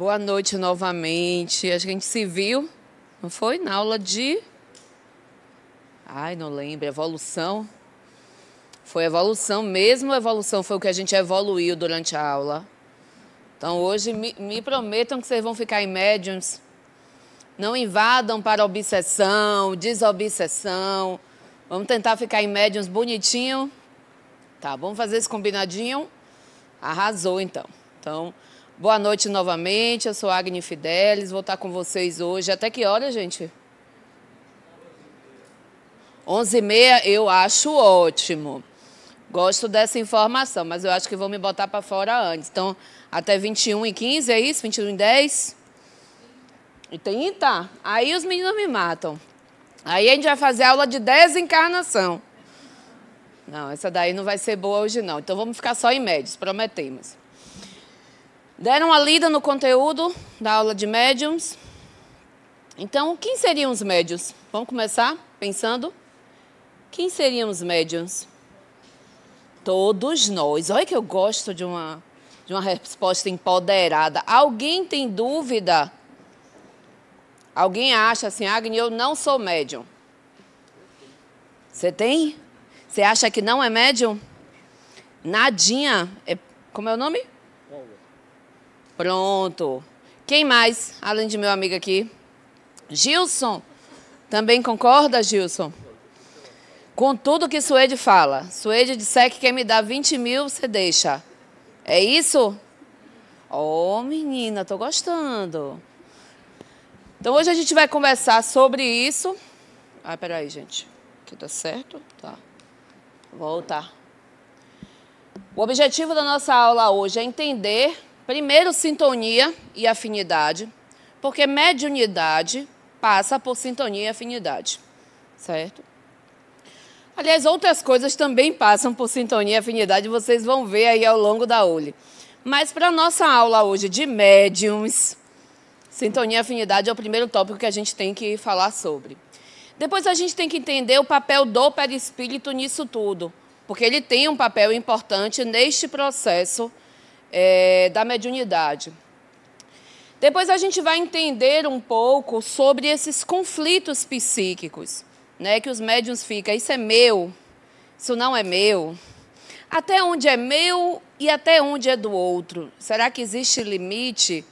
Boa noite novamente. A gente se viu, não foi? Na aula de... Ai, não lembro. Evolução. Foi evolução mesmo. Evolução foi o que a gente evoluiu durante a aula. Então, hoje, me prometam que vocês vão ficar em médiums. Não invadam para obsessão, desobsessão. Vamos tentar ficar em médiums bonitinho. Tá, vamos fazer esse combinadinho? Arrasou, então. Então, boa noite novamente. Eu sou Agni Fidelis. Vou estar com vocês hoje. Até que hora, gente? 11h30, eu acho ótimo. Gosto dessa informação, mas eu acho que vão me botar para fora antes. Então, até 21h15, é isso? 21h10? E 30? Aí os meninos me matam. Aí a gente vai fazer aula de desencarnação. Não, essa daí não vai ser boa hoje, não. Então, vamos ficar só em médios, prometemos. Deram uma lida no conteúdo da aula de médiums. Então, quem seriam os médiums? Vamos começar pensando? Quem seriam os médiums? Todos nós. Olha que eu gosto de uma resposta empoderada. Alguém tem dúvida? Alguém acha assim, Agni, eu não sou médium? Você tem? Você acha que não é médium? Nadinha. Como é o nome? Pronto. Quem mais, além de meu amigo aqui? Gilson. Também concorda, Gilson? Com tudo que Suede fala. Suede disser que quer me dar 20 mil, você deixa. É isso? Oh, menina, tô gostando. Então, hoje a gente vai conversar sobre isso. Ah, peraí, gente. Aqui tá certo? Tá. Voltar. O objetivo da nossa aula hoje é entender, primeiro, sintonia e afinidade, porque mediunidade passa por sintonia e afinidade, certo? Aliás, outras coisas também passam por sintonia e afinidade, vocês vão ver aí ao longo da aula. Mas para a nossa aula hoje de médiums, sintonia e afinidade é o primeiro tópico que a gente tem que falar sobre. Depois a gente tem que entender o papel do perispírito nisso tudo, porque ele tem um papel importante neste processo da mediunidade. Depois a gente vai entender um pouco sobre esses conflitos psíquicos, né, que os médiuns ficam, isso é meu, isso não é meu, até onde é meu e até onde é do outro. Será que existe limite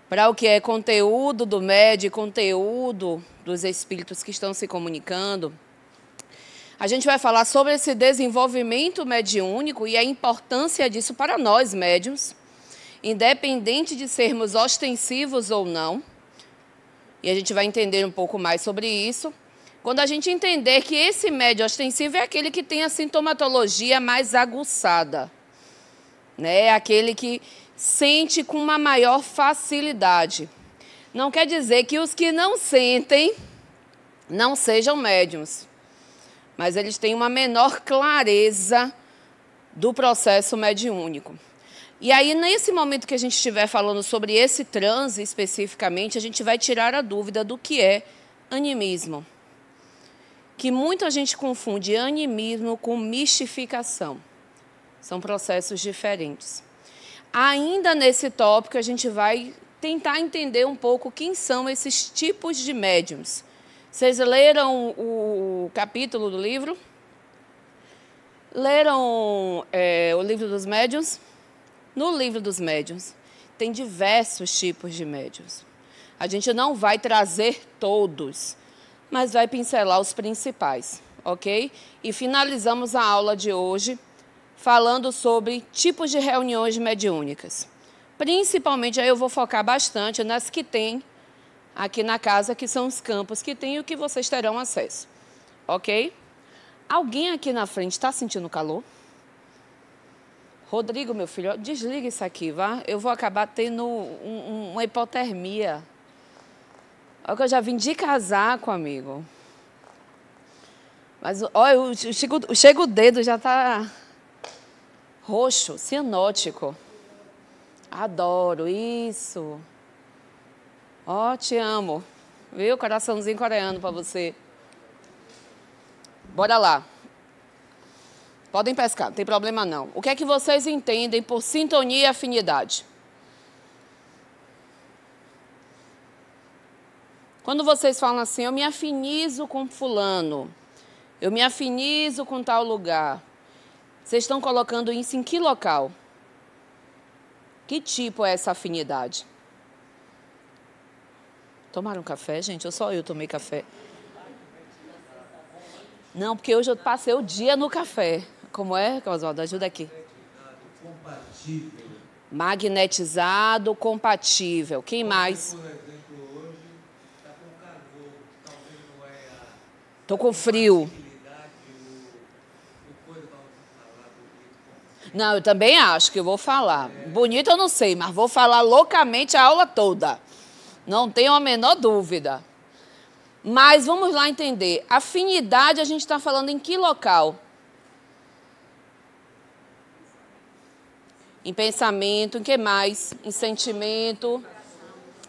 para o que é conteúdo do médium, conteúdo dos espíritos que estão se comunicando? A gente vai falar sobre esse desenvolvimento mediúnico e a importância disso para nós médiuns, independente de sermos ostensivos ou não. E a gente vai entender um pouco mais sobre isso. Quando a gente entender que esse médium ostensivo é aquele que tem a sintomatologia mais aguçada, né? Aquele que sente com uma maior facilidade. Não quer dizer que os que não sentem não sejam médiums, mas eles têm uma menor clareza do processo mediúnico. E aí, nesse momento que a gente estiver falando sobre esse transe especificamente, a gente vai tirar a dúvida do que é animismo. Que muita gente confunde animismo com mistificação. São processos diferentes. Ainda nesse tópico, a gente vai tentar entender um pouco quem são esses tipos de médiums. Vocês leram o capítulo do livro? Leram o livro dos médiuns? No livro dos médiuns, tem diversos tipos de médiuns. A gente não vai trazer todos, mas vai pincelar os principais, ok? E finalizamos a aula de hoje falando sobre tipos de reuniões mediúnicas. Principalmente, aí eu vou focar bastante nas que tem aqui na casa, que são os campos que tem e o que vocês terão acesso, ok? Alguém aqui na frente está sentindo calor? Rodrigo, meu filho, desliga isso aqui, vá. Eu vou acabar tendo uma hipotermia. Olha que eu já vim de casaco, amigo. Mas, olha, chega o dedo, já está roxo, cianótico. Adoro isso. Ó, te amo. Viu? Coraçãozinho coreano para você. Bora lá. Podem pescar, não tem problema não. O que é que vocês entendem por sintonia e afinidade? Quando vocês falam assim, eu me afinizo com fulano, eu me afinizo com tal lugar, vocês estão colocando isso em que local? Que tipo é essa afinidade? Tomaram café, gente? Ou só eu tomei café? Não, porque hoje eu passei o dia no café. Como é, Oswaldo? Ajuda aqui. Magnetizado, compatível. Quem mais? Tô com frio. Não, eu também acho que eu vou falar. Bonito eu não sei, mas vou falar loucamente a aula toda. Não tenho a menor dúvida. Mas vamos lá entender. Afinidade a gente está falando em que local? Em pensamento, em que mais? Em sentimento,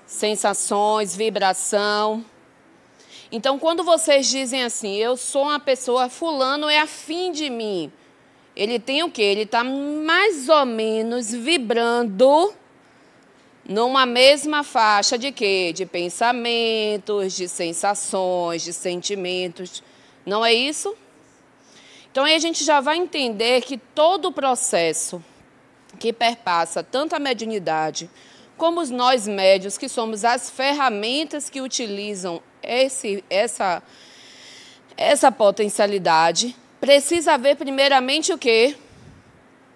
sensações, vibração. Então, quando vocês dizem assim, eu sou uma pessoa, fulano é afim de mim. Ele tem o quê? Ele está mais ou menos vibrando numa mesma faixa de quê? De pensamentos, de sensações, de sentimentos. Não é isso? Então, aí a gente já vai entender que todo o processo que perpassa tanto a mediunidade como os nós médios, que somos as ferramentas que utilizam essa potencialidade, precisa haver primeiramente o quê?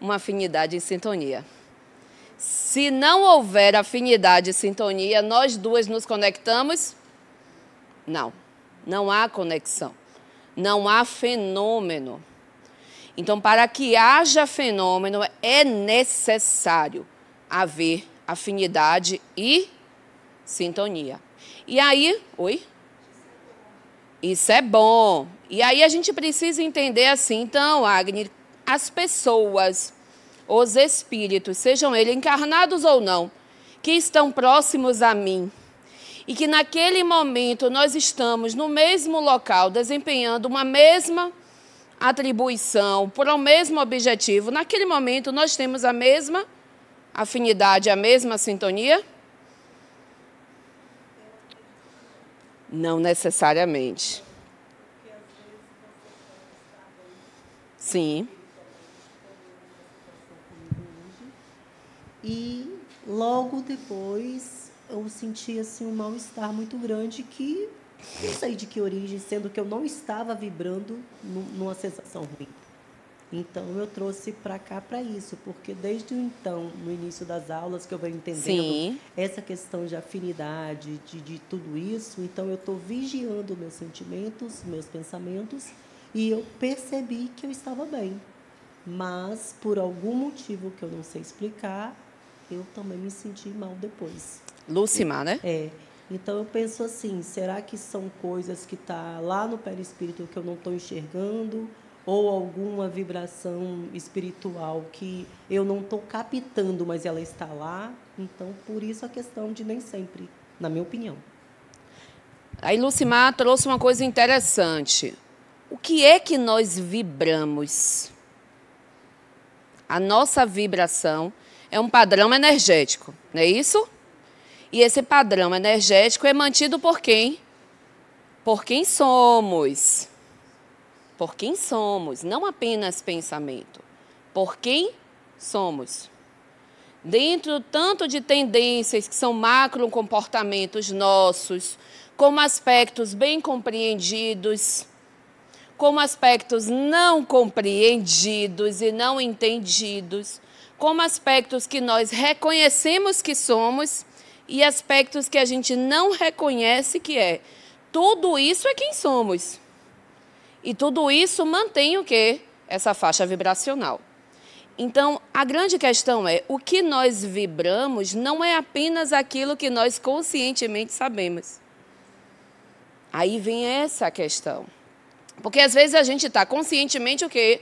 Uma afinidade e sintonia. Se não houver afinidade e sintonia, nós duas nos conectamos? Não, não há conexão, não há fenômeno. Então, para que haja fenômeno, é necessário haver afinidade e sintonia. E aí, oi? Isso é bom. E aí a gente precisa entender assim, então, Agni, as pessoas, os espíritos, sejam eles encarnados ou não, que estão próximos a mim, e que naquele momento nós estamos no mesmo local, desempenhando uma mesma atribuição, por um mesmo objetivo, naquele momento nós temos a mesma afinidade, a mesma sintonia? Não necessariamente. Sim. E logo depois eu senti assim um mal-estar muito grande que não sei de que origem, sendo que eu não estava vibrando numa sensação ruim. Então eu trouxe para cá para isso, porque desde então, no início das aulas que eu venho entendendo Sim. essa questão de afinidade, de tudo isso, então eu estou vigiando meus sentimentos, meus pensamentos, e eu percebi que eu estava bem. Mas, por algum motivo que eu não sei explicar, eu também me senti mal depois. Lucimar, né? É. Então, eu penso assim, será que são coisas que estão lá no perispírito que eu não estou enxergando? Ou alguma vibração espiritual que eu não estou captando, mas ela está lá? Então, por isso a questão de nem sempre, na minha opinião. Aí Lucimar trouxe uma coisa interessante. O que é que nós vibramos? A nossa vibração é um padrão energético, não é isso? E esse padrão energético é mantido por quem? Por quem somos. Por quem somos, não apenas pensamento. Por quem somos. Dentro tanto de tendências que são macro comportamentos nossos, como aspectos bem compreendidos, como aspectos não compreendidos e não entendidos, como aspectos que nós reconhecemos que somos e aspectos que a gente não reconhece que é. Tudo isso é quem somos. E tudo isso mantém o quê? Essa faixa vibracional. Então, a grande questão é, o que nós vibramos não é apenas aquilo que nós conscientemente sabemos. Aí vem essa questão. Porque às vezes a gente está conscientemente o quê?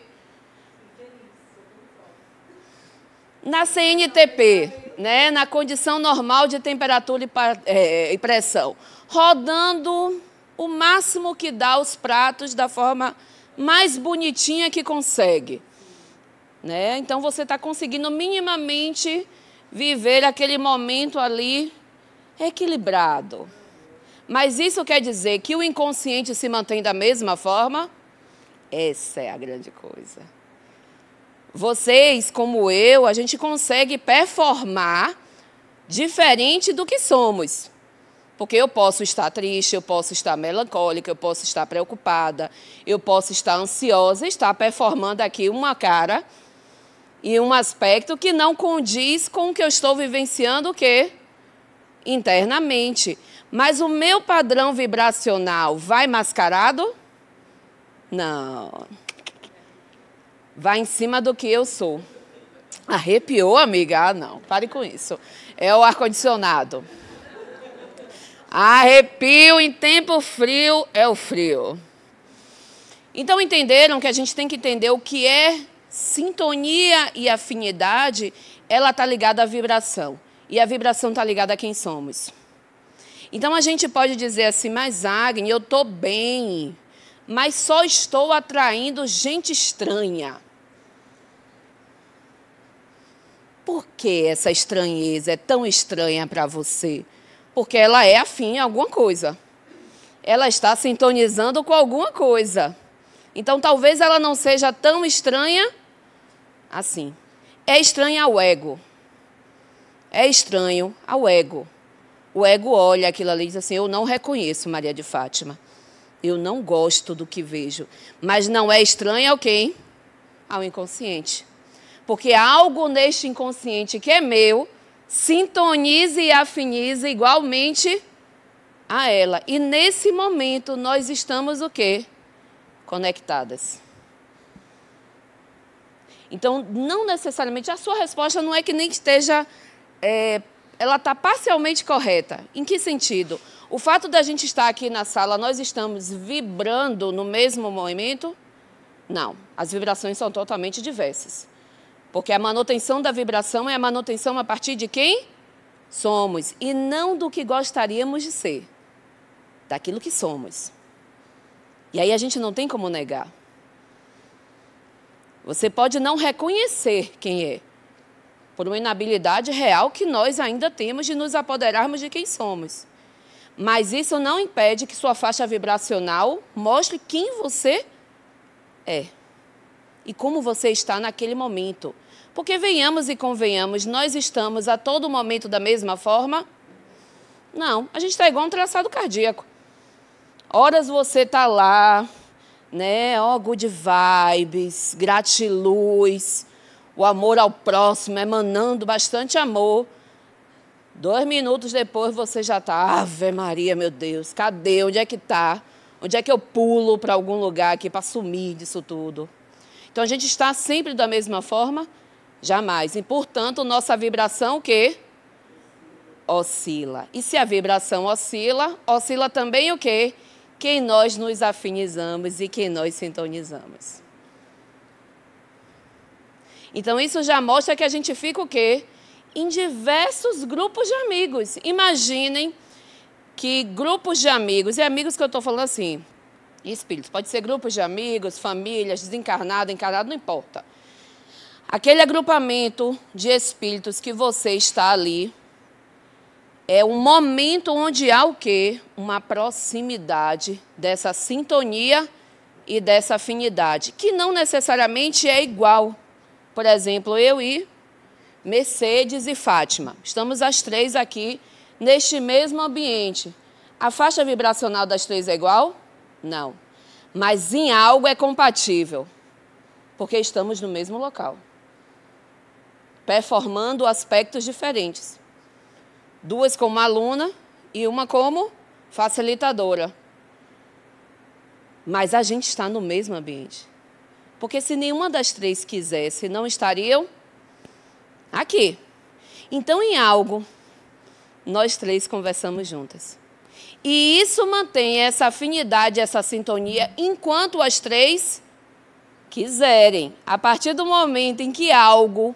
Na CNTP, né? Na condição normal de temperatura e pressão, rodando o máximo que dá os pratos da forma mais bonitinha que consegue. Né? Então, você está conseguindo minimamente viver aquele momento ali equilibrado. Mas isso quer dizer que o inconsciente se mantém da mesma forma? Essa é a grande coisa. Vocês, como eu, a gente consegue performar diferente do que somos. Porque eu posso estar triste, eu posso estar melancólica, eu posso estar preocupada, eu posso estar ansiosa, estar performando aqui uma cara e um aspecto que não condiz com o que eu estou vivenciando, o quê? Internamente. Mas o meu padrão vibracional vai mascarado? Não. Vai em cima do que eu sou. Arrepiou, amiga? Ah, não. Pare com isso. É o ar-condicionado. Arrepio em tempo frio é o frio. Então, entenderam que a gente tem que entender o que é sintonia e afinidade? Ela está ligada à vibração. E a vibração está ligada a quem somos. Então, a gente pode dizer assim, mas Agnes, eu estou bem, mas só estou atraindo gente estranha. Por que essa estranheza é tão estranha para você? Porque ela é afim a alguma coisa. Ela está sintonizando com alguma coisa. Então, talvez ela não seja tão estranha assim. É estranha ao ego. É estranho ao ego. O ego olha aquilo ali e diz assim, eu não reconheço Maria de Fátima. Eu não gosto do que vejo. Mas não é estranho ao quem? Ao inconsciente. Porque algo neste inconsciente que é meu, sintoniza e afiniza igualmente a ela. E nesse momento nós estamos o quê? Conectadas. Então, não necessariamente, a sua resposta não é que nem esteja... ela está parcialmente correta. Em que sentido? O fato da gente estar aqui na sala, nós estamos vibrando no mesmo momento? Não. As vibrações são totalmente diversas. Porque a manutenção da vibração é a manutenção a partir de quem somos. E não do que gostaríamos de ser. Daquilo que somos. E aí a gente não tem como negar. Você pode não reconhecer quem é. Por uma inabilidade real que nós ainda temos de nos apoderarmos de quem somos. Mas isso não impede que sua faixa vibracional mostre quem você é. E como você está naquele momento. Porque venhamos e convenhamos, nós estamos a todo momento da mesma forma? Não, a gente está igual um traçado cardíaco. Horas você está lá, né? Ó, good vibes, gratiluz, o amor ao próximo, emanando bastante amor. 2 minutos depois você já está, Ave Maria, meu Deus, cadê? Onde é que está? Onde é que eu pulo para algum lugar aqui para sumir disso tudo? Então, a gente está sempre da mesma forma? Jamais. E, portanto, nossa vibração o quê? Oscila. E se a vibração oscila, oscila também o quê? Quem nós nos afinizamos e quem nós sintonizamos. Então, isso já mostra que a gente fica o quê? Em diversos grupos de amigos. Imaginem que grupos de amigos, e amigos que eu estou falando assim, espíritos, pode ser grupos de amigos, famílias, desencarnado, encarnado, não importa. Aquele agrupamento de espíritos que você está ali é um momento onde há o quê? Uma proximidade dessa sintonia e dessa afinidade, que não necessariamente é igual. Por exemplo, eu e Mercedes e Fátima. Estamos as 3 aqui neste mesmo ambiente. A faixa vibracional das 3 é igual? Não. Mas em algo é compatível, porque estamos no mesmo local, performando aspectos diferentes. 2 como aluna e uma como facilitadora. Mas a gente está no mesmo ambiente. Porque se nenhuma das 3 quisesse, não estariam aqui. Então, em algo, nós 3 conversamos juntas. E isso mantém essa afinidade, essa sintonia, enquanto as 3 quiserem. A partir do momento em que algo,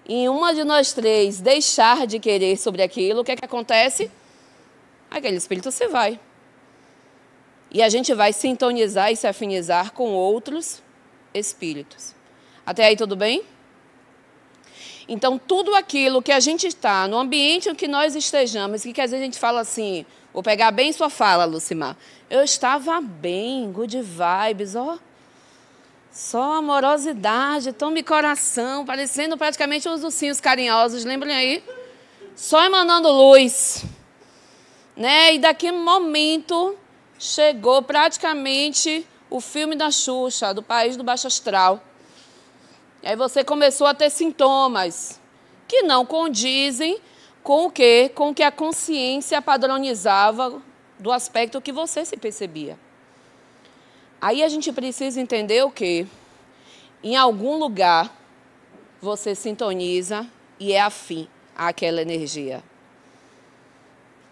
em uma de nós 3, deixar de querer sobre aquilo, o que é que acontece? Aquele espírito se vai. E a gente vai sintonizar e se afinizar com outros espíritos. Até aí tudo bem? Então, tudo aquilo que a gente está, no ambiente em que nós estejamos, que às vezes a gente fala assim, Vou pegar bem sua fala, Lucimar. Eu estava bem, good vibes, ó. Só amorosidade, tome coração, parecendo praticamente os ursinhos carinhosos, lembrem aí? Só emanando luz. Né? E daqui a um momento chegou praticamente o filme da Xuxa, do País do Baixo Astral. E aí você começou a ter sintomas que não condizem com o quê? Com o que a consciência padronizava do aspecto que você se percebia. Aí a gente precisa entender o quê? Em algum lugar você sintoniza e é afim àquela energia.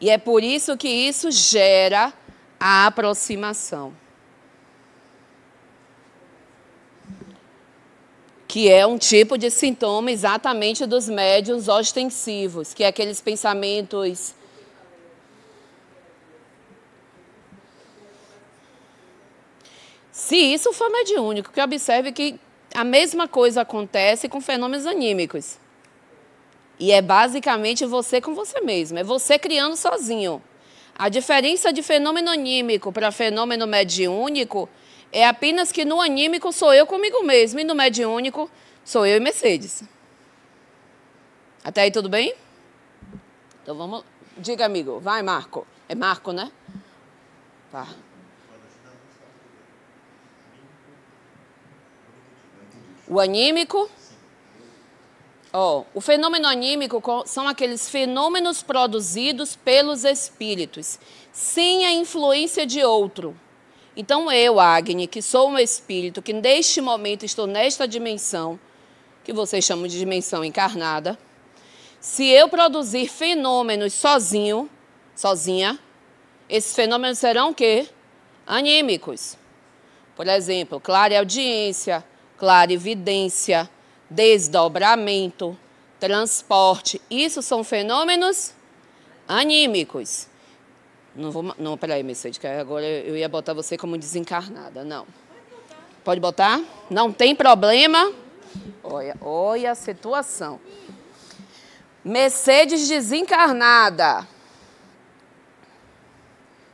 E é por isso que isso gera a aproximação. Que é um tipo de sintoma exatamente dos médiuns ostensivos, que é aqueles pensamentos... Se isso for mediúnico, que observe que a mesma coisa acontece com fenômenos anímicos. E é basicamente você com você mesmo, é você criando sozinho. A diferença de fenômeno anímico para fenômeno mediúnico é apenas que no anímico sou eu comigo mesmo e no mediúnico sou eu e Mercedes. Até aí tudo bem? Então vamos... Diga, amigo. Vai, Marco. É Marco, né? Tá. O anímico... o fenômeno anímico são aqueles fenômenos produzidos pelos espíritos, sem a influência de outro. Então eu, Agni, que sou um espírito, que neste momento estou nesta dimensão, que vocês chamam de dimensão encarnada, se eu produzir fenômenos sozinha, esses fenômenos serão o quê? Anímicos. Por exemplo, clareaudiência, clarividência, desdobramento, transporte. Isso são fenômenos anímicos. Não, peraí, Mercedes, que agora eu ia botar você como desencarnada. Não. Pode botar? Não tem problema. Olha a situação. Mercedes desencarnada.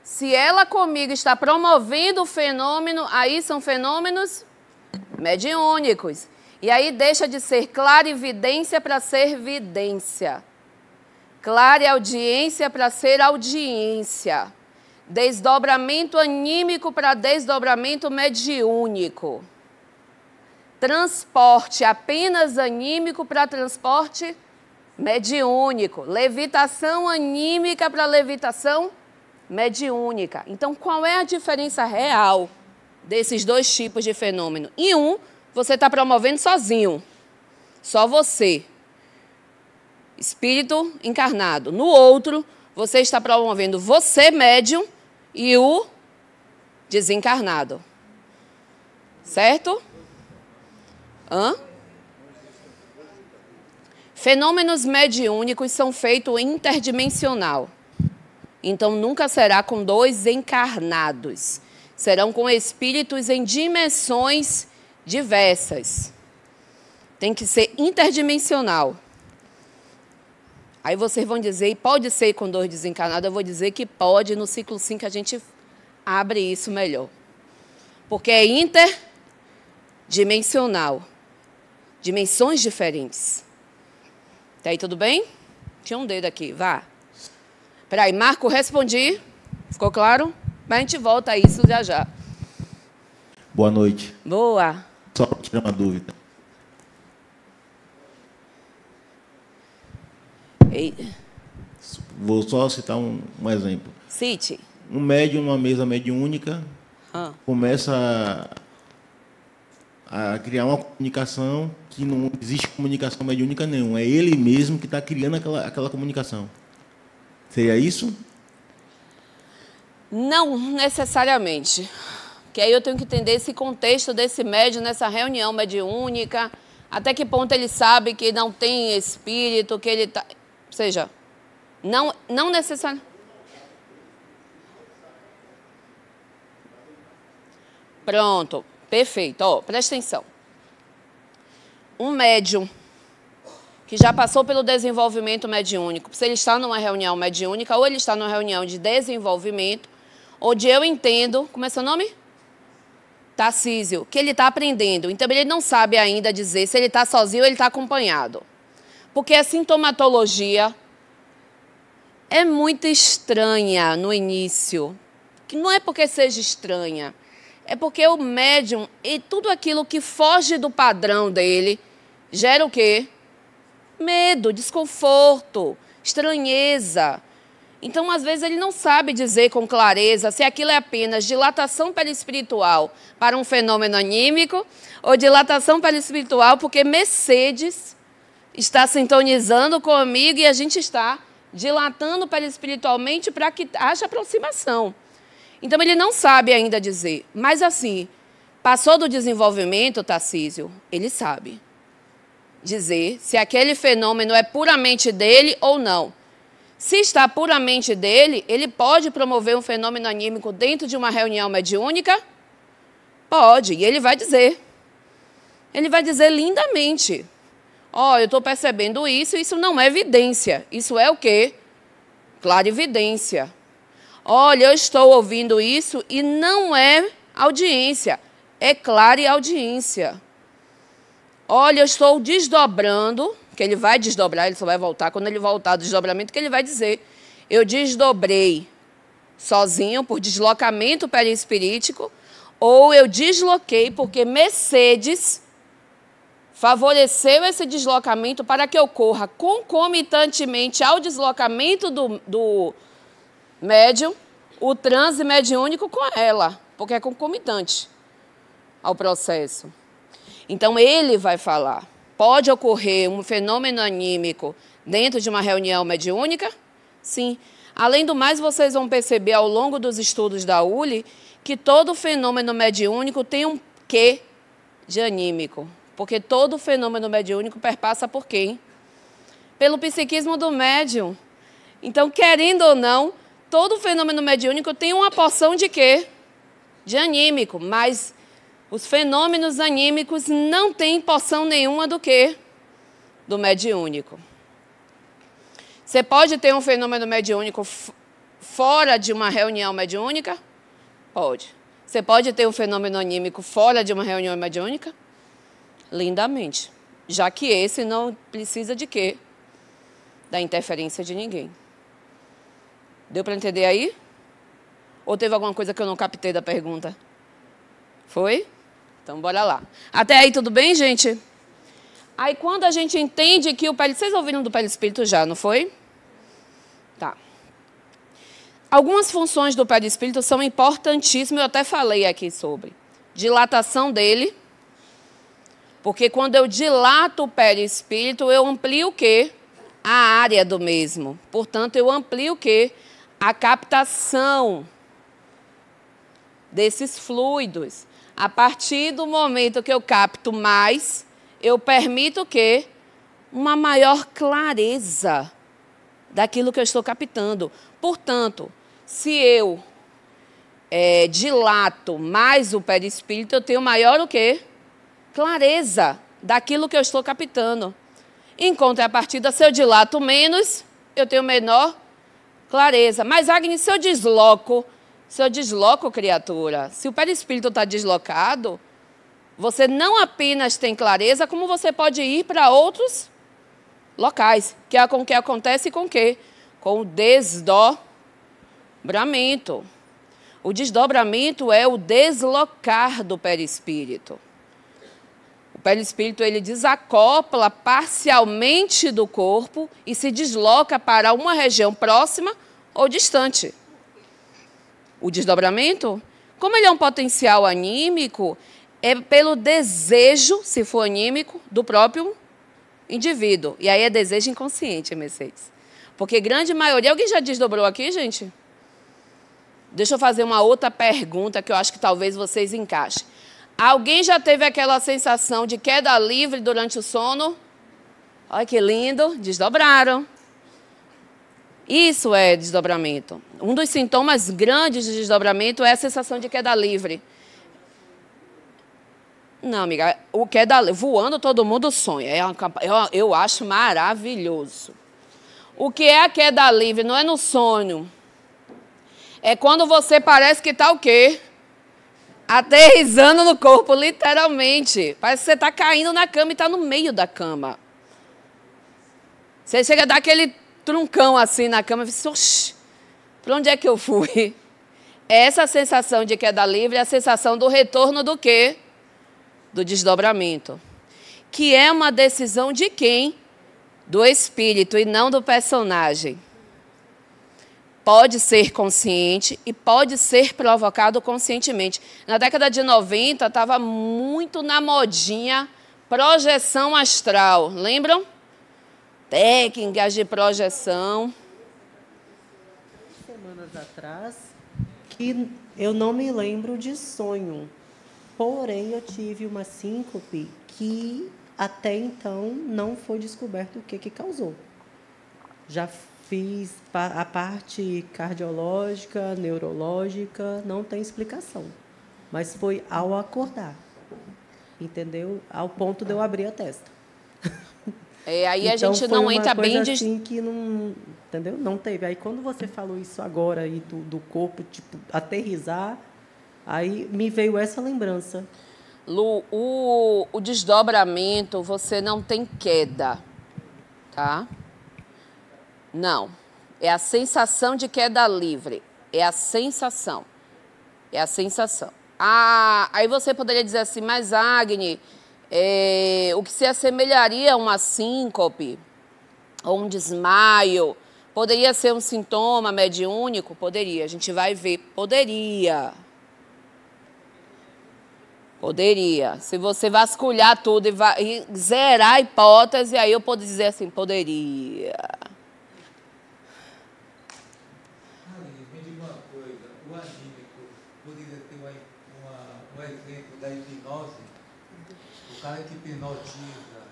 Se ela comigo está promovendo o fenômeno, aí são fenômenos mediúnicos. E aí deixa de ser clarividência para ser vidência. Clareaudiência para ser audiência. Desdobramento anímico para desdobramento mediúnico. Transporte apenas anímico para transporte mediúnico. Levitação anímica para levitação mediúnica. Então, qual é a diferença real desses dois tipos de fenômeno? Em um, você está promovendo sozinho. Só você. Espírito encarnado. No outro, você está promovendo você, médium, e o desencarnado. Certo? Fenômenos mediúnicos são feitos interdimensional. Então, nunca será com dois encarnados. Serão com espíritos em dimensões diversas. Tem que ser interdimensional. Aí vocês vão dizer, pode ser com dois desencarnados? Eu vou dizer que pode, no ciclo 5 a gente abre isso melhor. Porque é interdimensional. Dimensões diferentes. Tá aí tudo bem? Tinha um dedo aqui, vá. Peraí, Marco, respondi. Ficou claro? Mas a gente volta a isso já já. Boa noite. Boa. Só para tirar uma dúvida. Ei. Vou só citar um exemplo. Cite. Um médium numa mesa mediúnica começa a criar uma comunicação que não existe comunicação mediúnica nenhuma. É ele mesmo que está criando aquela comunicação. Seria isso? Não necessariamente. Que aí eu tenho que entender esse contexto desse médium nessa reunião mediúnica, até que ponto ele sabe que não tem espírito, que ele está... Ou seja, não necessariamente... Pronto, perfeito. Presta atenção. Um médium que já passou pelo desenvolvimento mediúnico, se ele está numa reunião mediúnica ou ele está numa reunião de desenvolvimento, onde eu entendo, como é seu nome? Tarcísio, que ele está aprendendo. Então, ele não sabe ainda dizer se ele está sozinho ou ele está acompanhado. Porque a sintomatologia é muito estranha no início. Que não é porque seja estranha, é porque o médium e tudo aquilo que foge do padrão dele gera o quê? Medo, desconforto, estranheza. Então, às vezes, ele não sabe dizer com clareza se aquilo é apenas dilatação perispiritual para um fenômeno anímico ou dilatação perispiritual porque Mercedes está sintonizando comigo e a gente está dilatando perispiritualmente para que haja aproximação. Então, ele não sabe ainda dizer. Mas, assim, passou do desenvolvimento, Tarcísio, ele sabe dizer se aquele fenômeno é puramente dele ou não. Se está puramente dele, ele pode promover um fenômeno anímico dentro de uma reunião mediúnica? Pode, e ele vai dizer. Ele vai dizer lindamente. Ó, eu estou percebendo isso não é evidência. Isso é o quê? Clarividência. Olha, eu estou ouvindo isso e não é audiência, é clareaudiência. Olha, eu estou desdobrando, que ele vai desdobrar, ele só vai voltar. Quando ele voltar do desdobramento, que ele vai dizer, eu desdobrei sozinho por deslocamento perispirítico, ou eu desloquei porque Mercedes favoreceu esse deslocamento para que ocorra concomitantemente ao deslocamento do médium, o transe mediúnico com ela, porque é concomitante ao processo. Então, ele vai falar. Pode ocorrer um fenômeno anímico dentro de uma reunião mediúnica? Sim. Além do mais, vocês vão perceber ao longo dos estudos da ULI que todo fenômeno mediúnico tem um quê de anímico. Porque todo fenômeno mediúnico perpassa por quem? Pelo psiquismo do médium. Então, querendo ou não, todo fenômeno mediúnico tem uma porção de quê? De anímico, mas os fenômenos anímicos não têm porção nenhuma do quê? Do mediúnico. Você pode ter um fenômeno mediúnico fora de uma reunião mediúnica? Pode. Você pode ter um fenômeno anímico fora de uma reunião mediúnica? Lindamente. Já que esse não precisa de quê? Da interferência de ninguém. Deu para entender aí? Ou teve alguma coisa que eu não captei da pergunta? Foi? Então, bora lá. Até aí, tudo bem, gente? Aí, quando a gente entende que o perispírito... Vocês ouviram do perispírito já, não foi? Tá. Algumas funções do perispírito são importantíssimas, eu até falei aqui sobre. Dilatação dele, porque quando eu dilato o perispírito, eu amplio o quê? A área do mesmo. Portanto, eu amplio o quê? A captação desses fluidos. A partir do momento que eu capto mais, eu permito o quê? Uma maior clareza daquilo que eu estou captando. Portanto, se eu dilato mais o perispírito, eu tenho maior o quê? Clareza daquilo que eu estou captando. Em contrapartida, se eu dilato menos, eu tenho menor clareza. Mas, Agnes, se eu desloco, criatura, se o perispírito está deslocado, você não apenas tem clareza, como você pode ir para outros locais, que é com o que acontece com o quê? Com o desdobramento. O desdobramento é o deslocar do perispírito. O perispírito, ele desacopla parcialmente do corpo e se desloca para uma região próxima ou distante. O desdobramento, como ele é um potencial anímico, é pelo desejo, se for anímico, do próprio indivíduo. E aí é desejo inconsciente, Mercedes. Porque grande maioria... Alguém já desdobrou aqui, gente? Deixa eu fazer uma outra pergunta que eu acho que talvez vocês encaixem. Alguém já teve aquela sensação de queda livre durante o sono? Olha que lindo, desdobraram. Isso é desdobramento. Um dos sintomas grandes de desdobramento é a sensação de queda livre. Não, amiga, o queda livre, voando todo mundo sonha. Eu acho maravilhoso. O que é a queda livre? Não é no sonho. É quando você parece que está o quê? Aterrissando no corpo, literalmente. Parece que você está caindo na cama e está no meio da cama. Você chega a dar aquele truncão assim na cama e fala, oxi, para onde é que eu fui? Essa sensação de queda livre é a sensação do retorno do quê? Do desdobramento. Que é uma decisão de quem? Do espírito e não do personagem. Pode ser consciente e pode ser provocado conscientemente. Na década de 90, estava muito na modinha projeção astral. Lembram? Técnicas de projeção. Semanas atrás, que eu não me lembro de sonho. Porém, eu tive uma síncope que até então não foi descoberto o que causou. Já fiz a parte cardiológica, neurológica, não tem explicação. Mas foi ao acordar, entendeu? Ao ponto de eu abrir a testa. Aí a então, gente não entra bem... assim que não, entendeu? Não teve. Aí, quando você falou isso agora, aí do corpo, tipo, aterrissar, aí me veio essa lembrança. Lu, o desdobramento, você não tem queda, tá? Não. É a sensação de queda livre. É a sensação. É a sensação. Aí você poderia dizer assim, mas Agni, o que se assemelharia a uma síncope ou um desmaio, poderia ser um sintoma mediúnico? Poderia. A gente vai ver. Poderia. Poderia. Se você vasculhar tudo e zerar a hipótese, aí eu posso dizer assim, poderia. Me diga uma coisa, o anímico poderia ter um exemplo da hipnose? O cara que hipnotiza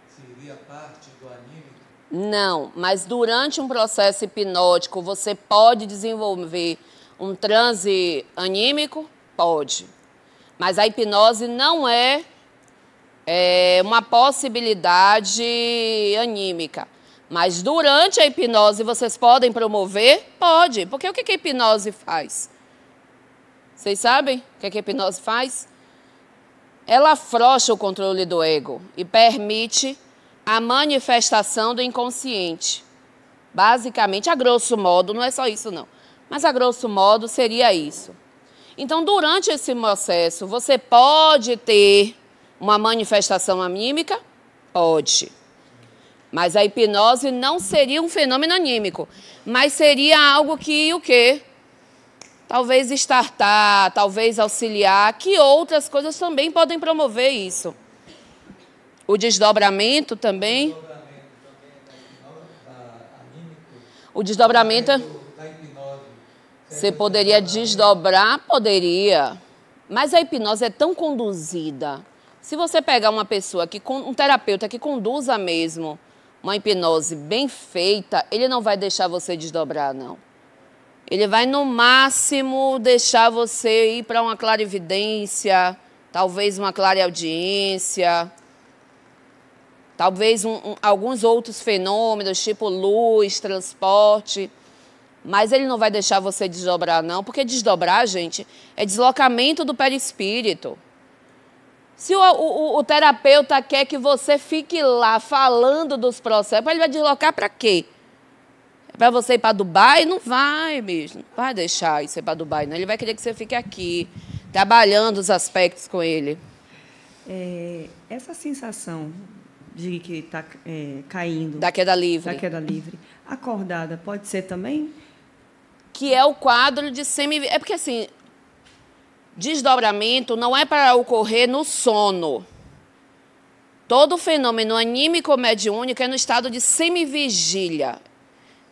seria parte do anímico? Não, mas durante um processo hipnótico você pode desenvolver um transe anímico? Pode. Mas a hipnose não é uma possibilidade anímica. Mas durante a hipnose vocês podem promover? Pode. Porque o que a hipnose faz? Vocês sabem o que a hipnose faz? Ela afrouxa o controle do ego e permite a manifestação do inconsciente. Basicamente, a grosso modo, não é só isso não, mas a grosso modo seria isso. Então, durante esse processo, você pode ter uma manifestação anímica? Pode. Mas a hipnose não seria um fenômeno anímico, mas seria algo que o quê? Talvez startar, talvez auxiliar, que outras coisas também podem promover isso. O desdobramento também. O desdobramento... Você poderia desdobrar? Poderia. Mas a hipnose é tão conduzida. Se você pegar uma pessoa, um terapeuta que conduza mesmo uma hipnose bem feita, ele não vai deixar você desdobrar, não. Ele vai, no máximo, deixar você ir para uma clarividência, talvez uma clareaudiência, talvez alguns outros fenômenos, tipo luz, transporte. Mas ele não vai deixar você desdobrar, não, porque desdobrar, gente, é deslocamento do perispírito. Se o terapeuta quer que você fique lá falando dos processos, ele vai deslocar para quê? É para você ir para Dubai? Não vai, bicho. Não vai deixar isso ir para Dubai, não. Ele vai querer que você fique aqui, trabalhando os aspectos com ele. Essa sensação de que está caindo... Da queda livre. Da queda livre. Acordada pode ser também? Que é o quadro de É porque, assim, desdobramento não é para ocorrer no sono. Todo fenômeno anímico mediúnico é no estado de semivigília.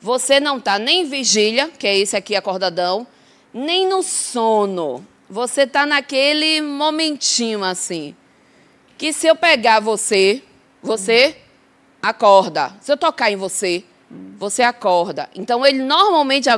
Você não está nem em vigília, que é esse aqui acordadão, nem no sono. Você está naquele momentinho, assim, que se eu pegar você acorda. Se eu tocar em você, você acorda. Então, ele normalmente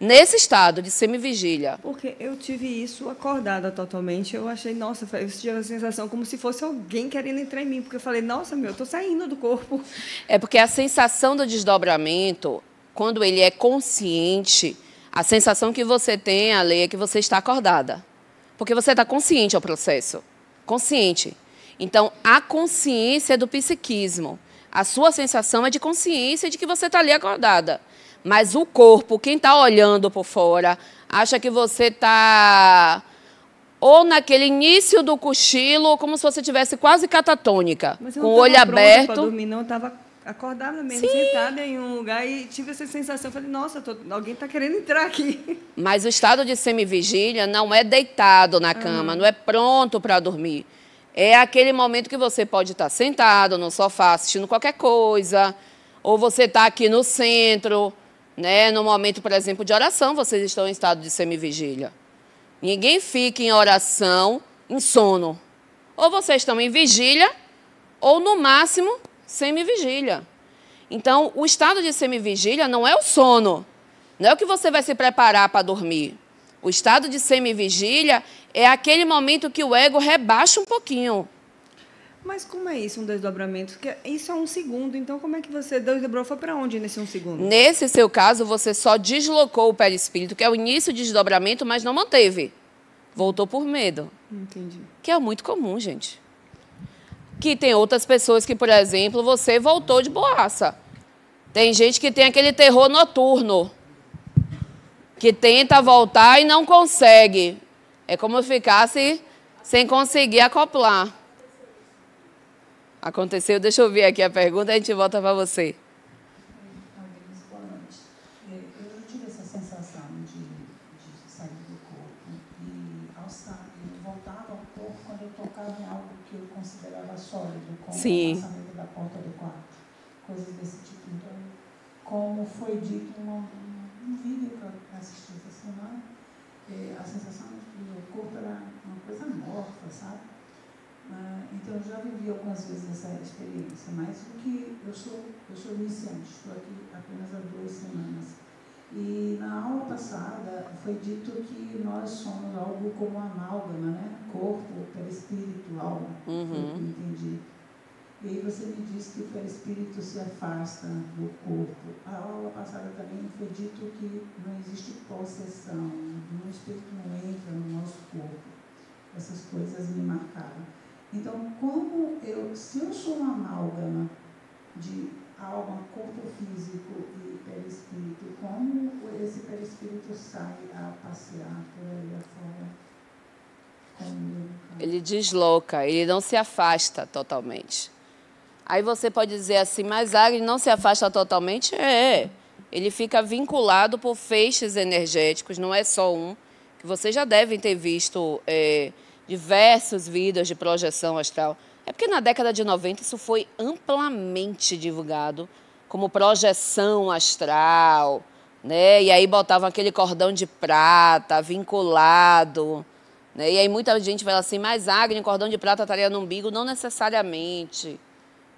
nesse estado de semivigília. Porque eu tive isso acordada totalmente. Eu achei, nossa, eu tive a sensação como se fosse alguém querendo entrar em mim. Porque eu falei, nossa, eu estou saindo do corpo. É porque a sensação do desdobramento, quando ele é consciente, a sensação que você tem, Ale, é que você está acordada. Porque você está consciente ao processo. Consciente. Então, a consciência é do psiquismo. A sua sensação é de consciência de que você está ali acordada. Mas o corpo, quem está olhando por fora, acha que você está ou naquele início do cochilo, ou como se você estivesse quase catatônica, com o olho aberto. Para dormir, não, eu estava acordada mesmo, sentada em um lugar e tive essa sensação. Falei, nossa, alguém está querendo entrar aqui. Mas o estado de semivigília não é deitado na cama, não é pronto para dormir. É aquele momento que você pode estar sentado no sofá assistindo qualquer coisa, ou você está aqui no centro, né? No momento, por exemplo, de oração, vocês estão em estado de semivigília. Ninguém fica em oração em sono. Ou vocês estão em vigília, ou, no máximo, semivigília. Então, o estado de semivigília não é o sono. Não é o que você vai se preparar para dormir. O estado de semivigília é aquele momento que o ego rebaixa um pouquinho. Mas como é isso, um desdobramento? Porque isso é 1 segundo, então como é que você desdobrou? Foi para onde nesse 1 segundo? Nesse seu caso, você só deslocou o perispírito, que é o início de desdobramento, mas não manteve. Voltou por medo. Entendi. Que é muito comum, gente. Que tem outras pessoas que, por exemplo, você voltou de boaça. Tem gente que tem aquele terror noturno, que tenta voltar e não consegue. É como se ficasse sem conseguir acoplar. Aconteceu, deixa eu ver aqui a pergunta, a gente volta para você. Boa noite. Eu tive essa sensação de sair do corpo e voltava ao corpo quando eu tocava em algo que eu considerava sólido, como o passamento da porta do quarto, coisas desse tipo. Então, como foi dito num vídeo que eu assisti essa semana, a sensação de que o corpo era uma coisa morta, sabe? Então, eu já vivi algumas vezes essa experiência, mas o que eu sou iniciante, estou aqui apenas há 2 semanas. E na aula passada foi dito que nós somos algo como uma amálgama, né? Corpo, perispírito, alma. Foi o que eu entendi. E aí você me disse que o perispírito se afasta do corpo. A aula passada também foi dito que não existe possessão, o espírito não entra no nosso corpo. Essas coisas me marcaram. Então, se eu sou uma amálgama de alma, corpo físico e perispírito, como esse perispírito sai a passear por aí afora? Ele desloca, ele não se afasta totalmente. Aí você pode dizer assim, mas Agnes não se afasta totalmente? Ele fica vinculado por feixes energéticos, não é só um, que vocês já devem ter visto diversos vídeos de projeção astral. É porque na década de 90 isso foi amplamente divulgado como projeção astral, né? E aí botavam aquele cordão de prata vinculado, né? E aí muita gente fala assim, mas Agnes, cordão de prata estaria no umbigo? Não necessariamente,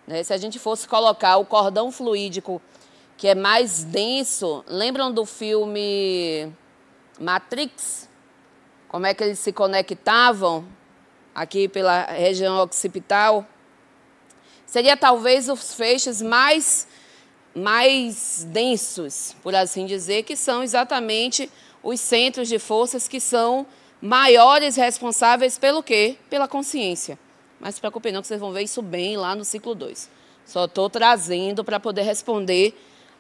né? Se a gente fosse colocar o cordão fluídico, que é mais denso, lembram do filme Matrix? Como é que eles se conectavam aqui pela região occipital? Seria talvez os feixes mais densos, por assim dizer, que são exatamente os centros de forças que são maiores responsáveis pelo quê? Pela consciência. Mas não se preocupem não, que vocês vão ver isso bem lá no ciclo 2. Só estou trazendo para poder responder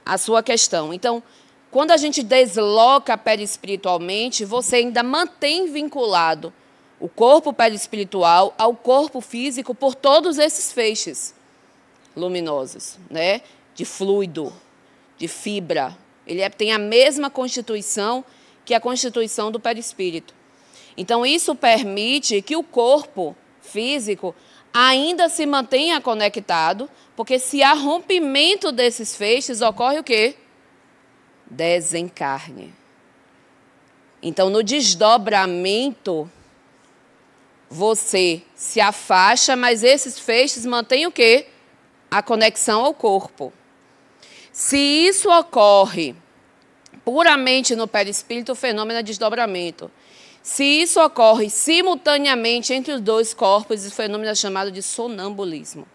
a sua questão. Então, quando a gente desloca perispiritualmente, você ainda mantém vinculado o corpo perispiritual ao corpo físico por todos esses feixes luminosos, né? De fluido, de fibra. Ele tem a mesma constituição que a constituição do perispírito. Então, isso permite que o corpo físico ainda se mantenha conectado, porque se há rompimento desses feixes, ocorre o quê? Desencarne. Então, no desdobramento, você se afasta, mas esses feixes mantêm o quê? A conexão ao corpo. Se isso ocorre puramente no perispírito, o fenômeno é desdobramento. Se isso ocorre simultaneamente entre os dois corpos, o fenômeno é chamado de sonambulismo.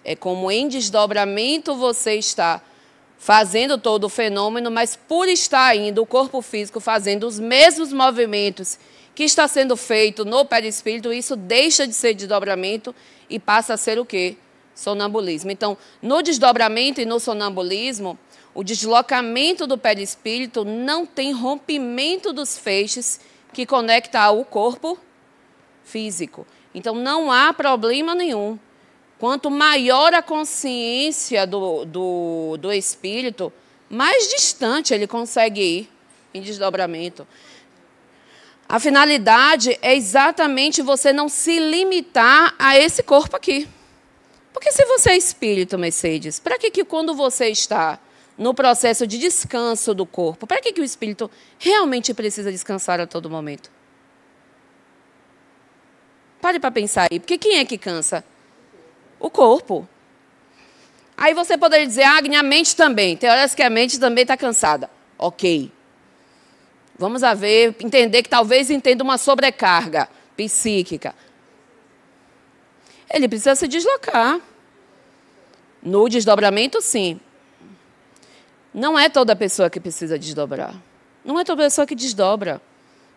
É como em desdobramento você está fazendo todo o fenômeno, mas por estar ainda o corpo físico fazendo os mesmos movimentos que está sendo feito no perispírito, isso deixa de ser desdobramento e passa a ser o quê? Sonambulismo. Então, no desdobramento e no sonambulismo, o deslocamento do perispírito não tem rompimento dos feixes que conecta ao corpo físico. Então, não há problema nenhum. Quanto maior a consciência do espírito, mais distante ele consegue ir em desdobramento. A finalidade é exatamente você não se limitar a esse corpo aqui. Porque se você é espírito, Mercedes, para que quando você está no processo de descanso do corpo, para que o espírito realmente precisa descansar a todo momento? Pare para pensar aí, porque quem é que cansa? O corpo. Aí você poderia dizer, Agni, a mente também. Tem horas que a mente também está cansada. Ok. Vamos a ver, entender que talvez entenda uma sobrecarga psíquica. Ele precisa se deslocar. No desdobramento, sim. Não é toda pessoa que precisa desdobrar. Não é toda pessoa que desdobra.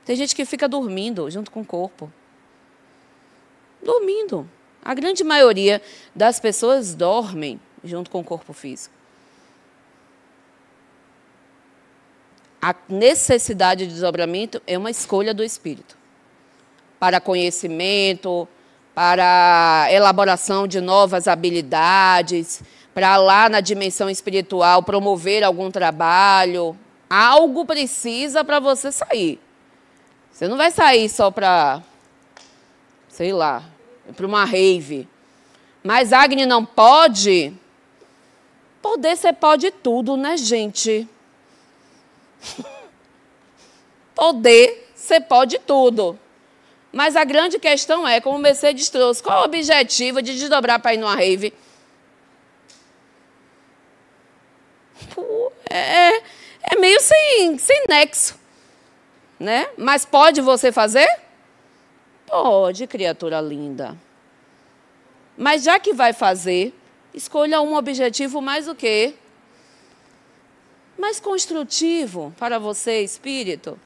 Tem gente que fica dormindo junto com o corpo. Dormindo. A grande maioria das pessoas dormem junto com o corpo físico. A necessidade de desdobramento é uma escolha do espírito. Para conhecimento, para elaboração de novas habilidades, para lá na dimensão espiritual promover algum trabalho. Algo precisa para você sair. Você não vai sair só para, sei lá, para uma rave. Mas Agni não pode? Poder você pode tudo, né, gente? Poder você pode tudo. Mas a grande questão é, como o Mercedes trouxe, qual é o objetivo de desdobrar para ir numa rave? É meio sem nexo, né? Mas pode você fazer? Pode, criatura linda. Mas já que vai fazer, escolha um objetivo mais o quê? Mais construtivo para você, espírito.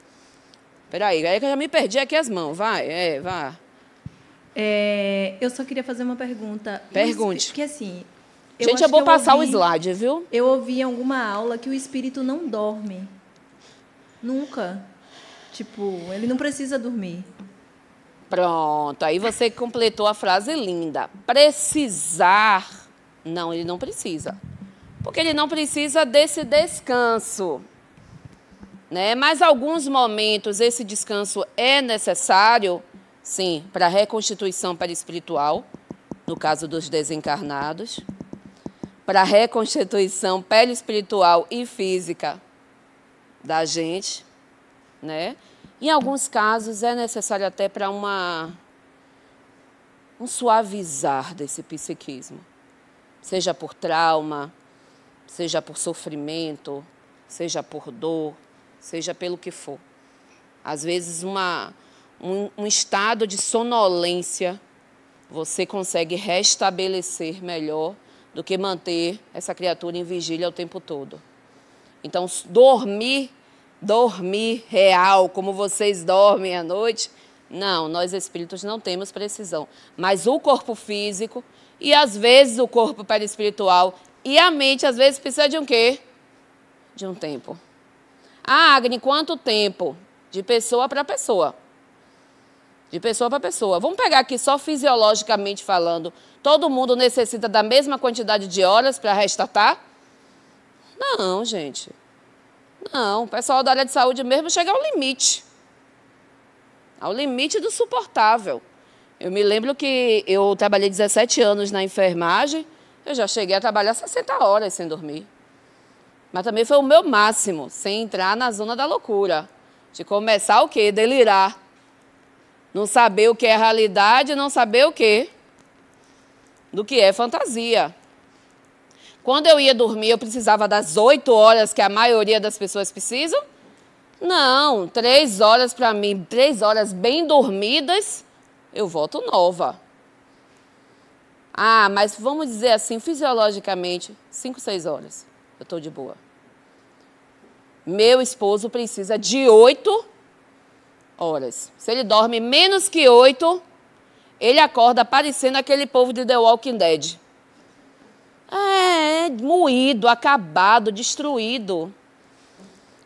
Espera aí, que eu já me perdi aqui as mãos. Vai, vá. Eu só queria fazer uma pergunta. Pergunte. Porque assim... Gente, eu vou passar o slide, viu? Eu ouvi em alguma aula que o espírito não dorme. Nunca. Tipo, ele não precisa dormir. Pronto, aí você completou a frase linda. Precisar. Não, ele não precisa. Porque ele não precisa desse descanso. Né? Mas alguns momentos esse descanso é necessário, sim, para a reconstituição perispiritual, no caso dos desencarnados, para a reconstituição perispiritual e física da gente, né? Em alguns casos é necessário até para um suavizar desse psiquismo, seja por trauma, seja por sofrimento, seja por dor, seja pelo que for. Às vezes, um estado de sonolência você consegue restabelecer melhor do que manter essa criatura em vigília o tempo todo. Então, dormir real, como vocês dormem à noite, não, nós espíritos não temos precisão. Mas o corpo físico e, às vezes, o corpo perispiritual e a mente, às vezes, precisa de um quê? De um tempo. Ah, Agni, quanto tempo? De pessoa para pessoa. De pessoa para pessoa. Vamos pegar aqui só fisiologicamente falando. Todo mundo necessita da mesma quantidade de horas para restartar? Não, gente. Não, o pessoal da área de saúde mesmo chega ao limite. Ao limite do suportável. Eu me lembro que eu trabalhei 17 anos na enfermagem, eu já cheguei a trabalhar 60 horas sem dormir. Mas também foi o meu máximo, sem entrar na zona da loucura. De começar o quê? Delirar. Não saber o que é realidade, não saber o quê? Do que é fantasia. Quando eu ia dormir, eu precisava das 8 horas que a maioria das pessoas precisam? Não, 3 horas para mim, 3 horas bem dormidas, eu volto nova. Ah, mas vamos dizer assim, fisiologicamente, 5, 6 horas, eu estou de boa. Meu esposo precisa de 8 horas. Se ele dorme menos que 8, ele acorda parecendo aquele povo de The Walking Dead. É, moído, acabado, destruído.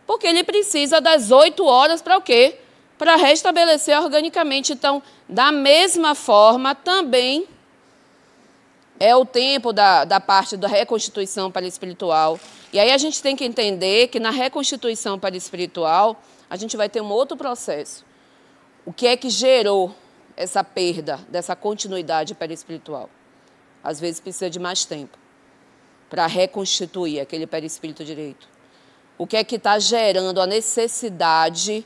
Porque ele precisa das 8 horas para o quê? Para restabelecer organicamente. Então, da mesma forma, também é o tempo da parte da reconstituição perispiritual. E aí a gente tem que entender que na reconstituição perispiritual, a gente vai ter um outro processo. O que é que gerou essa perda dessa continuidade perispiritual? Às vezes precisa de mais tempo para reconstituir aquele perispírito direito. O que é que está gerando a necessidade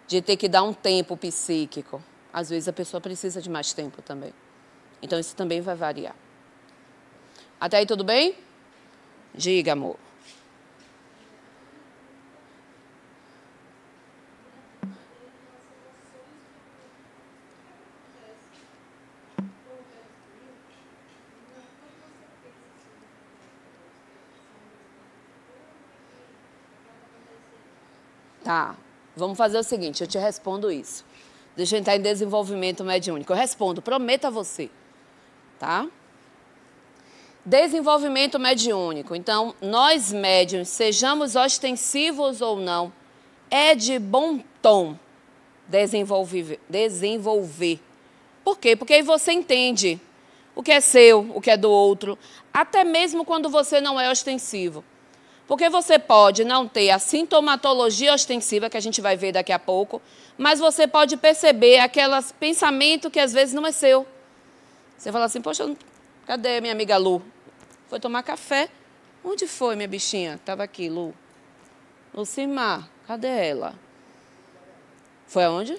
de ter que dar um tempo psíquico? Às vezes a pessoa precisa de mais tempo também. Então isso também vai variar. Até aí tudo bem? Diga, amor. Tá, vamos fazer o seguinte, eu te respondo isso. Deixa eu entrar em desenvolvimento mediúnico. Eu respondo, prometo a você, tá? Desenvolvimento mediúnico. Então, nós médiuns, sejamos ostensivos ou não, é de bom tom desenvolver. Por quê? Porque aí você entende o que é seu, o que é do outro, até mesmo quando você não é ostensivo. Porque você pode não ter a sintomatologia ostensiva, que a gente vai ver daqui a pouco, mas você pode perceber aqueles pensamentos que às vezes não é seu. Você fala assim, poxa, cadê minha amiga Lu? Foi tomar café. Onde foi, minha bichinha? Estava aqui, Lu. Lucimar, cadê ela? Foi aonde?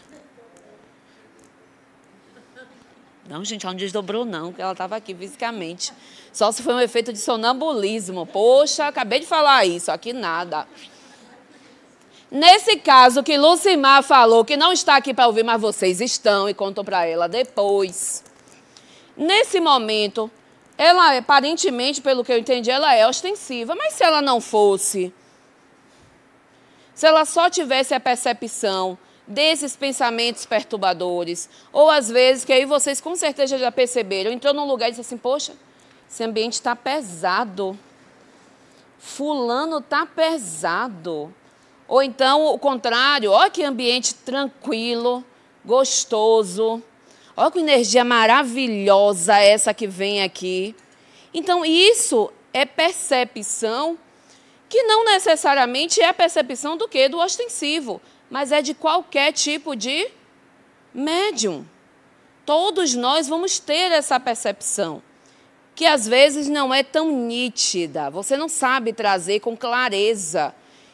Não, gente, ela não desdobrou, não, porque ela estava aqui fisicamente. Só se foi um efeito de sonambulismo. Poxa, acabei de falar isso, aqui nada. Nesse caso que Lucimar falou, que não está aqui para ouvir, mas vocês estão e contam para ela depois. Nesse momento, ela, aparentemente, pelo que eu entendi, ela é ostensiva. Mas se ela não fosse, se ela só tivesse a percepção desses pensamentos perturbadores, ou às vezes, que aí vocês com certeza já perceberam, entrou num lugar e disse assim, poxa, esse ambiente está pesado, fulano está pesado. Ou então, o contrário, olha que ambiente tranquilo, gostoso, olha que energia maravilhosa essa que vem aqui. Então, isso é percepção que não necessariamente é a percepção do quê? Do ostensivo, mas é de qualquer tipo de médium. Todos nós vamos ter essa percepção, que às vezes não é tão nítida. Você não sabe trazer com clareza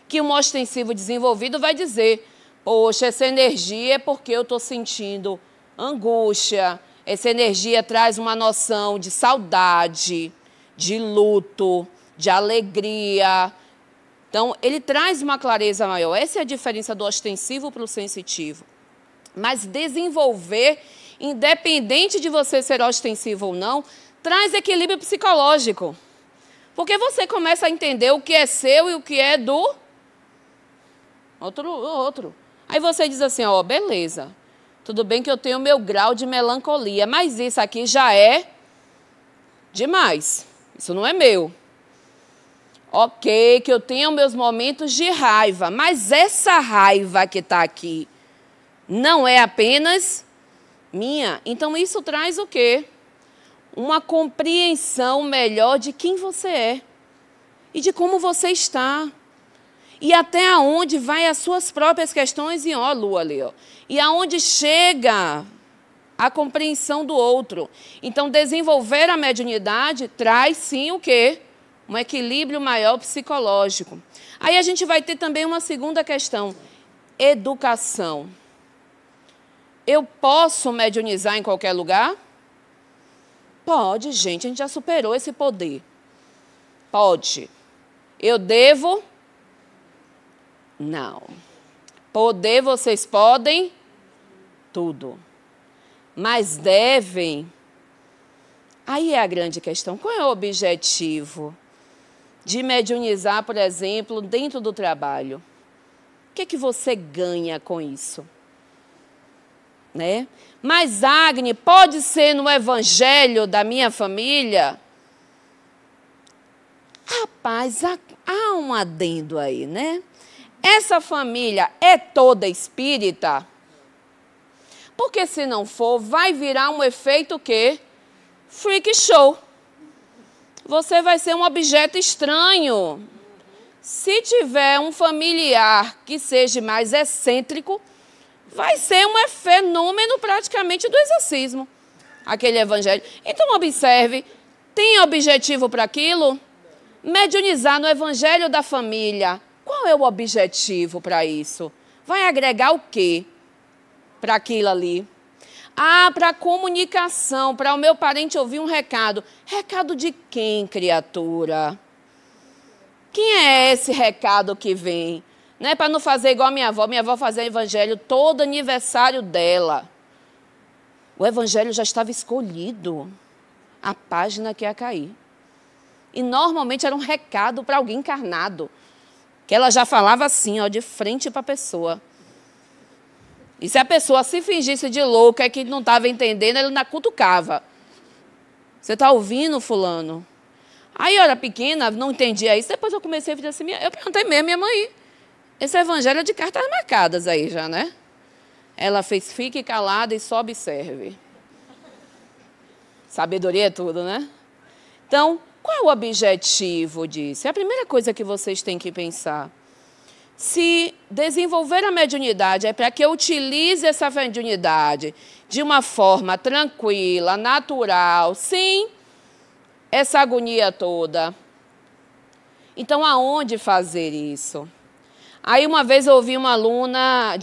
que um ostensivo desenvolvido vai dizer, poxa, essa energia é porque eu estou sentindo angústia, essa energia traz uma noção de saudade, de luto, de alegria. Então, ele traz uma clareza maior. Essa é a diferença do ostensivo para o sensitivo. Mas desenvolver, independente de você ser ostensivo ou não, traz equilíbrio psicológico. Porque você começa a entender o que é seu e o que é do outro. Aí você diz assim, ó, beleza, tudo bem que eu tenho o meu grau de melancolia, mas isso aqui já é demais. Isso não é meu. Ok, que eu tenho meus momentos de raiva, mas essa raiva que está aqui não é apenas minha. Então, isso traz o quê? Uma compreensão melhor de quem você é e de como você está. E até onde vai as suas próprias questões, e ó, Lu ali, ó. E aonde chega a compreensão do outro. Então, desenvolver a mediunidade traz, sim, o quê? Um equilíbrio maior psicológico. Aí a gente vai ter também uma segunda questão, educação. Eu posso mediunizar em qualquer lugar? Pode, gente, a gente já superou esse poder. Pode. Eu devo? Não. Poder, vocês podem tudo. Mas devem. Aí é a grande questão. Qual é o objetivo de mediunizar, por exemplo, dentro do trabalho? O que é que você ganha com isso? Né? Mas, Agni, pode ser no evangelho da minha família? Rapaz, há um adendo aí, né? Essa família é toda espírita? Porque se não for, vai virar um efeito o quê? Freak show. Você vai ser um objeto estranho. Se tiver um familiar que seja mais excêntrico, vai ser um fenômeno praticamente do exorcismo, aquele evangelho. Então, observe, tem objetivo para aquilo? Mediunizar no evangelho da família. Qual é o objetivo para isso? Vai agregar o quê para aquilo ali? Ah, para a comunicação, para o meu parente ouvir um recado. Recado de quem, criatura? Quem é esse recado que vem? Não é para não fazer igual a minha avó fazia evangelho todo aniversário dela. O evangelho já estava escolhido, a página que ia cair. E normalmente era um recado para alguém encarnado, que ela já falava assim, ó, de frente para a pessoa. E se a pessoa se fingisse de louca e que não estava entendendo, ele ainda cutucava. Você está ouvindo, fulano? Aí eu era pequena, não entendia isso. Depois eu comecei a fazer assim, eu perguntei mesmo, minha mãe, esse evangelho é de cartas marcadas aí já, né? Ela fez, fique calada e só observe. Sabedoria é tudo, né? Então, qual é o objetivo disso? É a primeira coisa que vocês têm que pensar. Se desenvolver a mediunidade é para que eu utilize essa mediunidade de uma forma tranquila, natural, sem essa agonia toda. Então, aonde fazer isso? Aí, uma vez eu ouvi uma aluna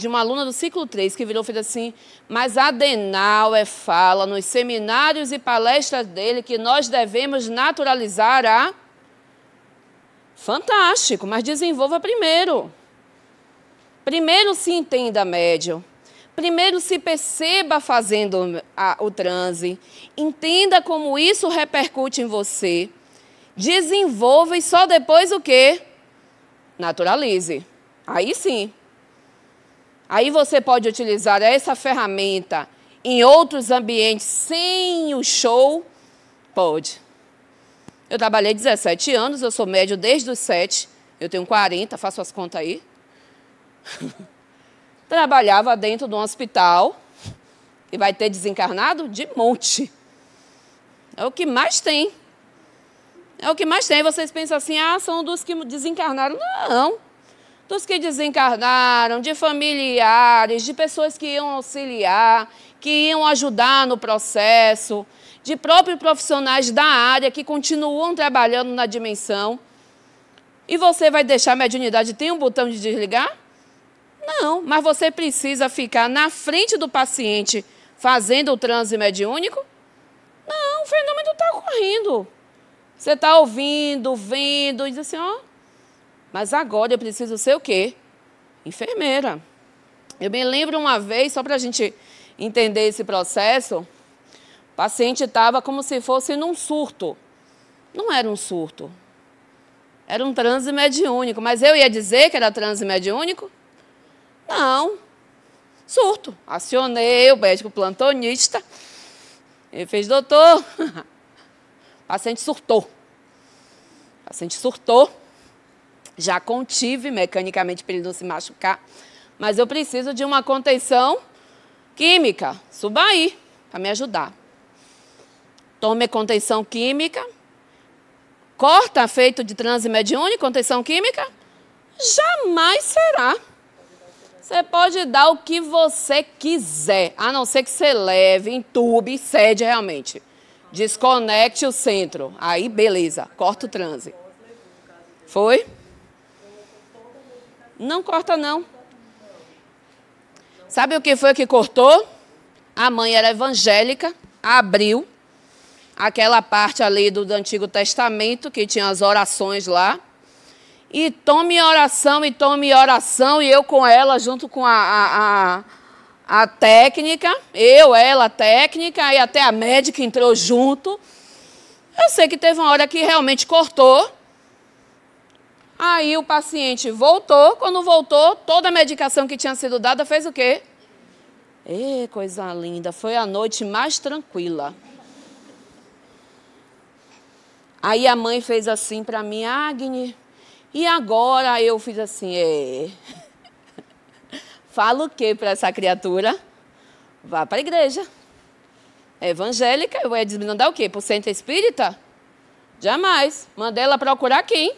do ciclo 3, que virou e fez assim, mas Adenauer fala nos seminários e palestras dele que nós devemos naturalizar a... Fantástico, mas desenvolva primeiro. Primeiro se entenda médium. Primeiro se perceba fazendo o transe. Entenda como isso repercute em você. Desenvolva e só depois o quê? Naturalize. Aí sim. Aí você pode utilizar essa ferramenta em outros ambientes sem o show? Pode. Eu trabalhei 17 anos, eu sou médium desde os 7. Eu tenho 40, faço as contas aí. Trabalhava dentro de um hospital e vai ter desencarnado de monte. É o que mais tem. É o que mais tem. Vocês pensam assim, ah, são dos que desencarnaram. Não. Dos que desencarnaram, de familiares, de pessoas que iam auxiliar, que iam ajudar no processo, de próprios profissionais da área que continuam trabalhando na dimensão. E você vai deixar a mediunidade? Tem um botão de desligar? Não, mas você precisa ficar na frente do paciente fazendo o transe mediúnico? Não, o fenômeno está ocorrendo. Você está ouvindo, vendo, e diz assim, ó, mas agora eu preciso ser o quê? Enfermeira. Eu me lembro uma vez, só para a gente entender esse processo, o paciente estava como se fosse num surto. Não era um surto. Era um transe mediúnico. Mas eu ia dizer que era transe mediúnico? Não. Surto. Acionei o médico plantonista. Ele fez, doutor. O paciente surtou. O paciente surtou. Já contive mecanicamente para ele não se machucar. Mas eu preciso de uma contenção química. Suba aí para me ajudar. Tome a contenção química. Corta feito de transe mediúnico, contenção química? Jamais será. Você pode dar o que você quiser, a não ser que você leve, entube e cede realmente. Desconecte o centro. Aí, beleza, corta o transe. Foi? Não corta, não. Sabe o que foi que cortou? A mãe era evangélica, abriu aquela parte ali do Antigo Testamento, que tinha as orações lá. E tome oração, e eu com ela, junto com a técnica, ela, a técnica, e até a médica entrou junto. Eu sei que teve uma hora que realmente cortou. Aí o paciente voltou. Quando voltou, toda a medicação que tinha sido dada fez o quê? Coisa linda. Foi a noite mais tranquila. Aí a mãe fez assim para mim, Agnes, e agora? Eu fiz assim, Fala o quê para essa criatura? Vá para a igreja. É evangélica, eu ia desmandar o quê? Por centro espírita? Jamais. Mandei ela procurar quem?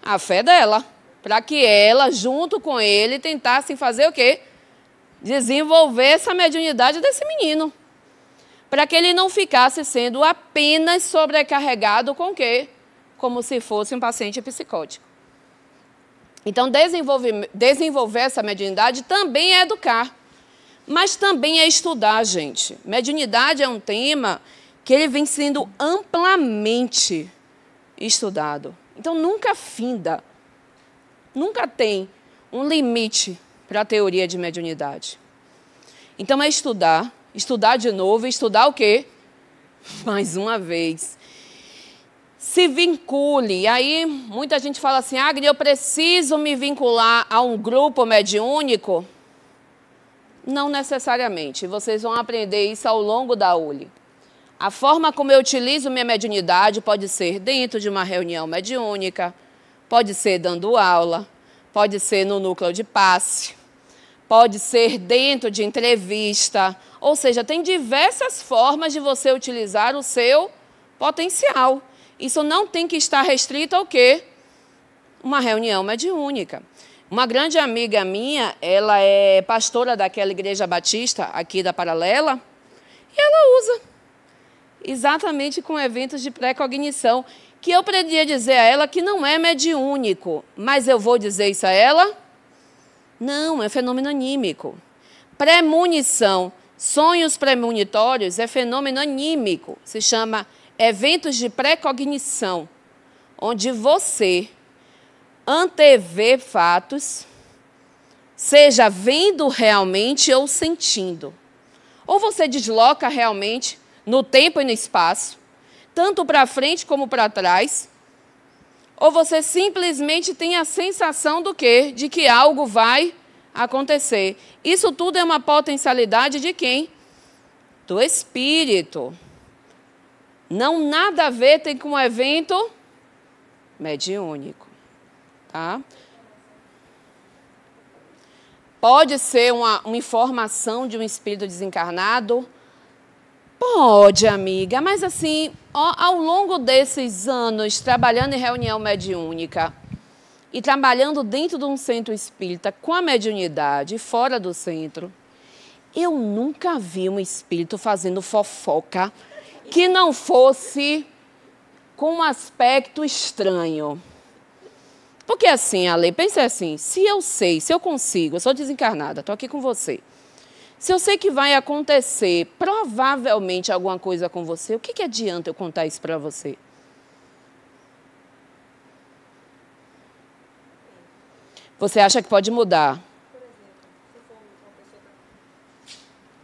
A fé dela. Para que ela, junto com ele, tentasse fazer o quê? Desenvolver essa mediunidade desse menino. Para que ele não ficasse sendo apenas sobrecarregado com o quê? Como se fosse um paciente psicótico. Então, desenvolver essa mediunidade também é educar. Mas também é estudar, gente. Mediunidade é um tema que ele vem sendo amplamente estudado. Então, nunca finda. Nunca tem um limite para a teoria de mediunidade. Então, é estudar. Estudar de novo. Estudar o quê? Mais uma vez. Se vincule. Aí, muita gente fala assim, Agnes, eu preciso me vincular a um grupo mediúnico? Não necessariamente. Vocês vão aprender isso ao longo da aula. A forma como eu utilizo minha mediunidade pode ser dentro de uma reunião mediúnica, pode ser dando aula, pode ser no núcleo de passe, pode ser dentro de entrevista. Ou seja, tem diversas formas de você utilizar o seu potencial. Isso não tem que estar restrito ao quê? Uma reunião mediúnica. Uma grande amiga minha, ela é pastora daquela igreja batista aqui da Paralela, e ela usa exatamente com eventos de pré-cognição, que eu poderia dizer a ela que não é mediúnico, mas eu vou dizer isso a ela? Não, é fenômeno anímico. Premonição, sonhos premonitórios é fenômeno anímico, se chama eventos de pré-cognição, onde você antevê fatos, seja vendo realmente ou sentindo. Ou você desloca realmente no tempo e no espaço, tanto para frente como para trás, ou você simplesmente tem a sensação do quê? De que algo vai acontecer. Isso tudo é uma potencialidade de quem? Do espírito. Não nada a ver tem com um evento mediúnico. Tá? Pode ser uma informação de um espírito desencarnado? Pode, amiga, mas assim, ao longo desses anos, trabalhando em reunião mediúnica e trabalhando dentro de um centro espírita com a mediunidade, fora do centro, eu nunca vi um espírito fazendo fofoca que não fosse com um aspecto estranho. Porque assim, Ale, pensa assim, se eu consigo, eu sou desencarnada, estou aqui com você. Se eu sei que vai acontecer provavelmente alguma coisa com você, o que adianta eu contar isso para você? Você acha que pode mudar?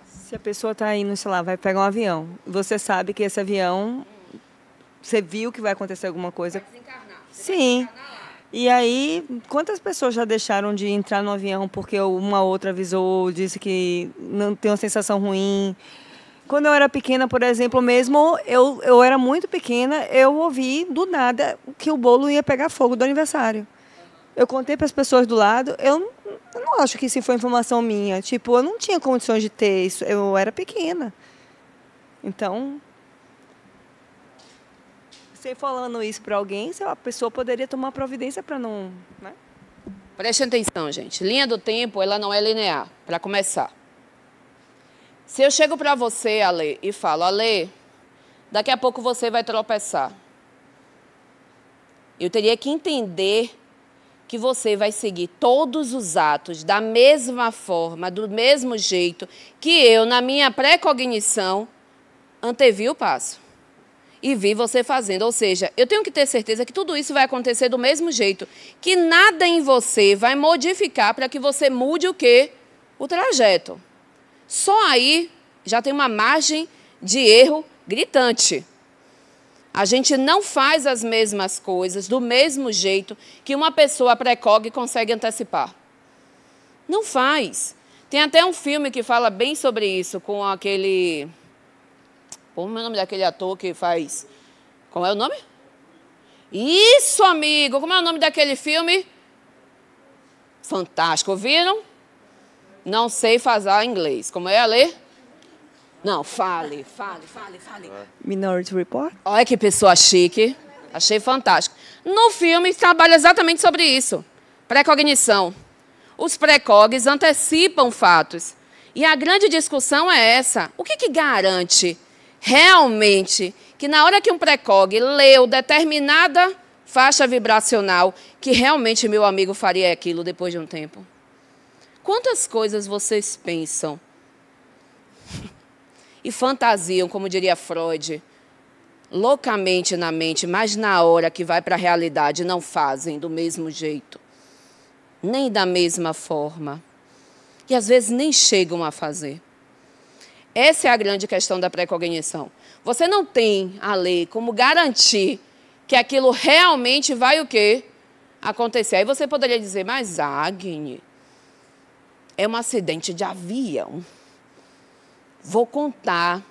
Se a pessoa está indo, sei lá, vai pegar um avião, você sabe que esse avião, você viu que vai acontecer alguma coisa. Vai desencarnar. Sim. E aí, quantas pessoas já deixaram de entrar no avião porque uma outra avisou, disse que não tem uma sensação ruim? Quando eu era pequena, por exemplo, mesmo, eu era muito pequena, eu ouvi do nada que o bolo ia pegar fogo do aniversário. Eu contei para as pessoas do lado, eu não acho que isso foi informação minha. Tipo, eu não tinha condições de ter isso, eu era pequena. Então, você falando isso para alguém, a pessoa poderia tomar providência para não... Né? Preste atenção, gente. Linha do tempo, ela não é linear, para começar. Se eu chego para você, Ale, e falo, Ale, daqui a pouco você vai tropeçar. Eu teria que entender que você vai seguir todos os atos da mesma forma, do mesmo jeito que eu, na minha pré-cognição, antevi o passo. e vi você fazendo. Ou seja, eu tenho que ter certeza que tudo isso vai acontecer do mesmo jeito. Que nada em você vai modificar para que você mude o quê? O trajeto. Só aí já tem uma margem de erro gritante. A gente não faz as mesmas coisas do mesmo jeito que uma pessoa precog consegue antecipar. Não faz. Tem até um filme que fala bem sobre isso, com aquele... Como é o nome daquele ator que faz... Como é o nome? Isso, amigo! Como é o nome daquele filme? Fantástico. Viram? Não sei falar inglês. Como é a ler? Não, fale. Minority Report? Olha que pessoa chique. Achei fantástico. No filme, trabalha exatamente sobre isso. Precognição. Os precogs antecipam fatos. E a grande discussão é essa. O que garante realmente que na hora que um precog leu determinada faixa vibracional, que realmente meu amigo faria aquilo depois de um tempo? Quantas coisas vocês pensam e fantasiam, como diria Freud, loucamente na mente, mas na hora que vai para a realidade não fazem do mesmo jeito, nem da mesma forma, e às vezes nem chegam a fazer. Essa é a grande questão da precognição. Você não tem a lei como garantir que aquilo realmente vai o quê? Acontecer. Aí você poderia dizer, mas Agni, é um acidente de avião. Vou contar.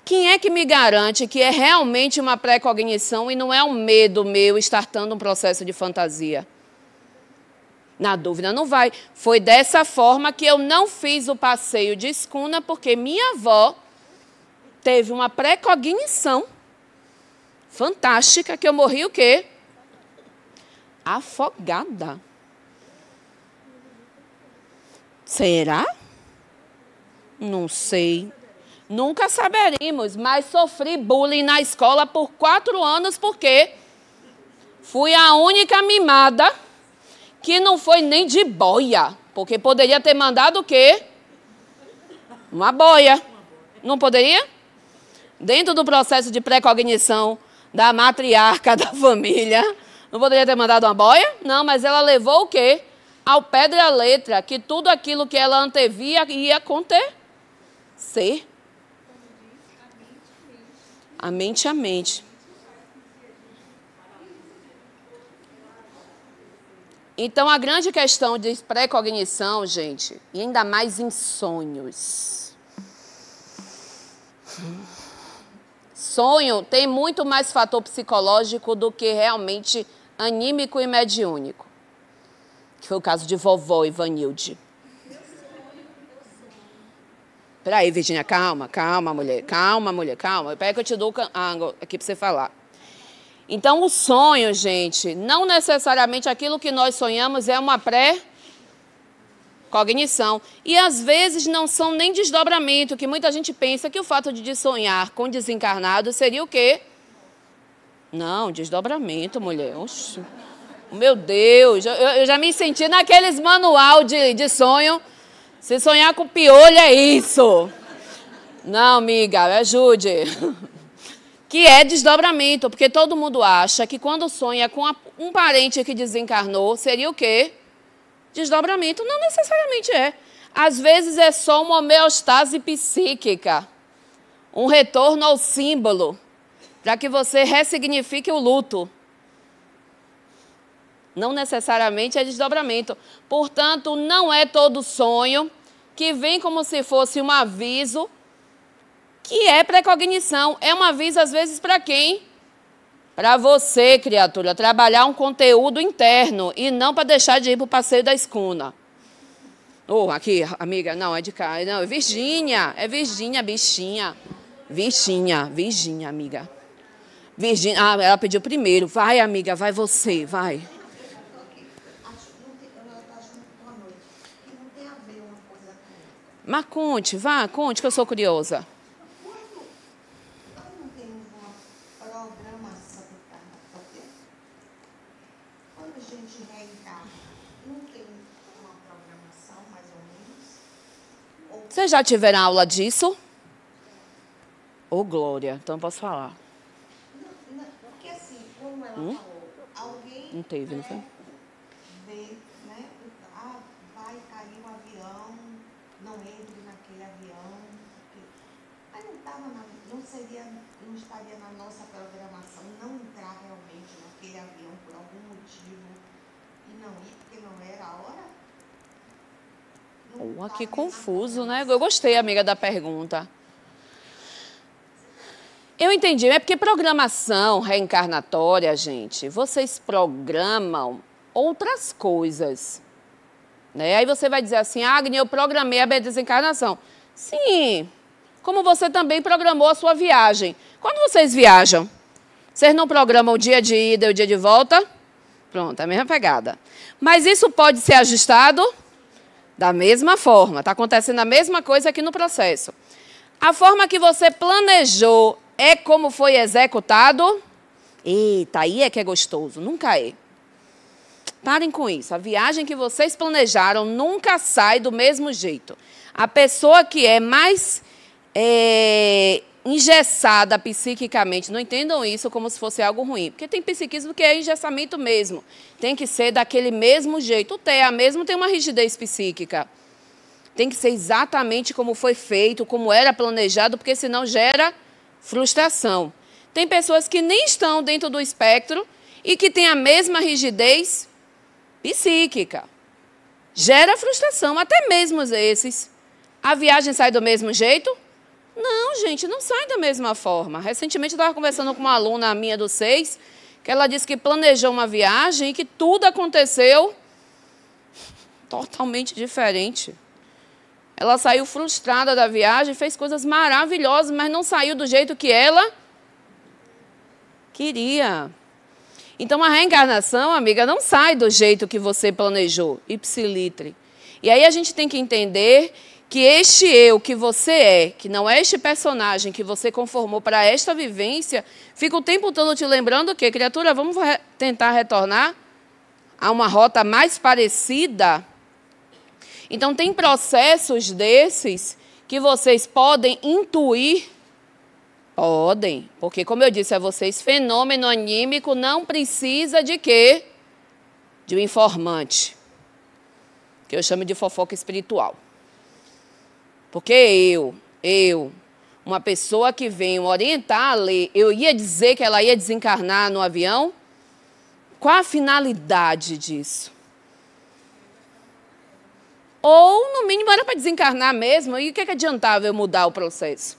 Quem é que me garante que é realmente uma precognição e não é um medo meu startando um processo de fantasia? Na dúvida, não vai. Foi dessa forma que eu não fiz o passeio de escuna, porque minha avó teve uma precognição fantástica, que eu morri o quê? Afogada. Será? Não sei. Nunca saberemos, mas sofri bullying na escola por 4 anos, porque fui a única mimada que não foi nem de boia, porque poderia ter mandado o quê? Uma boia. Não poderia? Dentro do processo de precognição da matriarca da família, não poderia ter mandado uma boia? Não, mas ela levou o quê? Ao pé da letra, que tudo aquilo que ela antevia ia acontecer. A mente. Então, a grande questão de precognição, gente, e ainda mais em sonhos. Sonho tem muito mais fator psicológico do que realmente anímico e mediúnico. Que foi o caso de vovó Ivanilde. Peraí, Virgínia, calma, mulher. Peraí que eu te dou ângulo aqui para você falar. Então, o sonho, gente, não necessariamente aquilo que nós sonhamos é uma pré-cognição. E, às vezes, não são nem desdobramento, que muita gente pensa que o fato de sonhar com desencarnado seria o quê? Não, desdobramento, mulher. Oxi. Meu Deus, eu já me senti naqueles manual de sonho. Se sonhar com piolho é isso. Não, amiga, ajude. Que é desdobramento, porque todo mundo acha que quando sonha com um parente que desencarnou, seria o quê? Desdobramento. Não necessariamente é. Às vezes é só uma homeostase psíquica, um retorno ao símbolo, para que você ressignifique o luto. Não necessariamente é desdobramento. Portanto, não é todo sonho que vem como se fosse um aviso que é precognição. É um aviso, às vezes, para quem? Para você, criatura, trabalhar um conteúdo interno e não para deixar de ir para o passeio da escuna. Oh, aqui, amiga, não, é de cá. Não, é Virgínia, bichinha. Virgínia, amiga. Virgínia, ela pediu primeiro. Vai, amiga, vai você, vai. Mas conte, que eu sou curiosa. Vocês já tiveram aula disso? Ô, Glória, então eu posso falar. Porque assim, como ela falou, alguém Não teve, não foi? vê, né? Vai cair um avião, não entre naquele avião. Mas não estaria na nossa programação não entrar realmente naquele avião por algum motivo e não ir porque não era a hora? Que confuso, né? Eu gostei, amiga, da pergunta. Eu entendi. É porque programação reencarnatória, gente, vocês programam outras coisas. Né? Aí você vai dizer assim, Agni, eu programei a minha desencarnação. Sim, como você também programou a sua viagem. Quando vocês viajam, vocês não programam o dia de ida e o dia de volta? Pronto, é a mesma pegada. Mas isso pode ser ajustado da mesma forma. Está acontecendo a mesma coisa aqui no processo. A forma que você planejou é como foi executado? Eita, aí é que é gostoso. Nunca é. Parem com isso. A viagem que vocês planejaram nunca sai do mesmo jeito. A pessoa que é mais engessada psiquicamente, não entendam isso como se fosse algo ruim. Porque tem psiquismo que é engessamento mesmo. Tem que ser daquele mesmo jeito. O TEA mesmo tem uma rigidez psíquica. Tem que ser exatamente como foi feito, como era planejado, porque senão gera frustração. Tem pessoas que nem estão dentro do espectro e que têm a mesma rigidez psíquica. Gera frustração, até mesmo esses. A viagem sai do mesmo jeito? Não, gente, não sai da mesma forma. Recentemente eu estava conversando com uma aluna minha do 6, que ela disse que planejou uma viagem e que tudo aconteceu totalmente diferente. Ela saiu frustrada da viagem, fez coisas maravilhosas, mas não saiu do jeito que ela queria. Então, a reencarnação, amiga, não sai do jeito que você planejou, ipsilitre. E aí a gente tem que entender que este eu que você é, que não é este personagem que você conformou para esta vivência, fica o tempo todo te lembrando que, criatura, vamos tentar retornar a uma rota mais parecida. Então, tem processos desses que vocês podem intuir. Podem, porque, como eu disse a vocês, fenômeno anímico não precisa de quê? De um informante, que eu chamo de fofoca espiritual. Porque eu, uma pessoa que vem orientar a lei, eu ia dizer que ela ia desencarnar no avião? Qual a finalidade disso? Ou, no mínimo, era para desencarnar mesmo, e o que adiantava eu mudar o processo?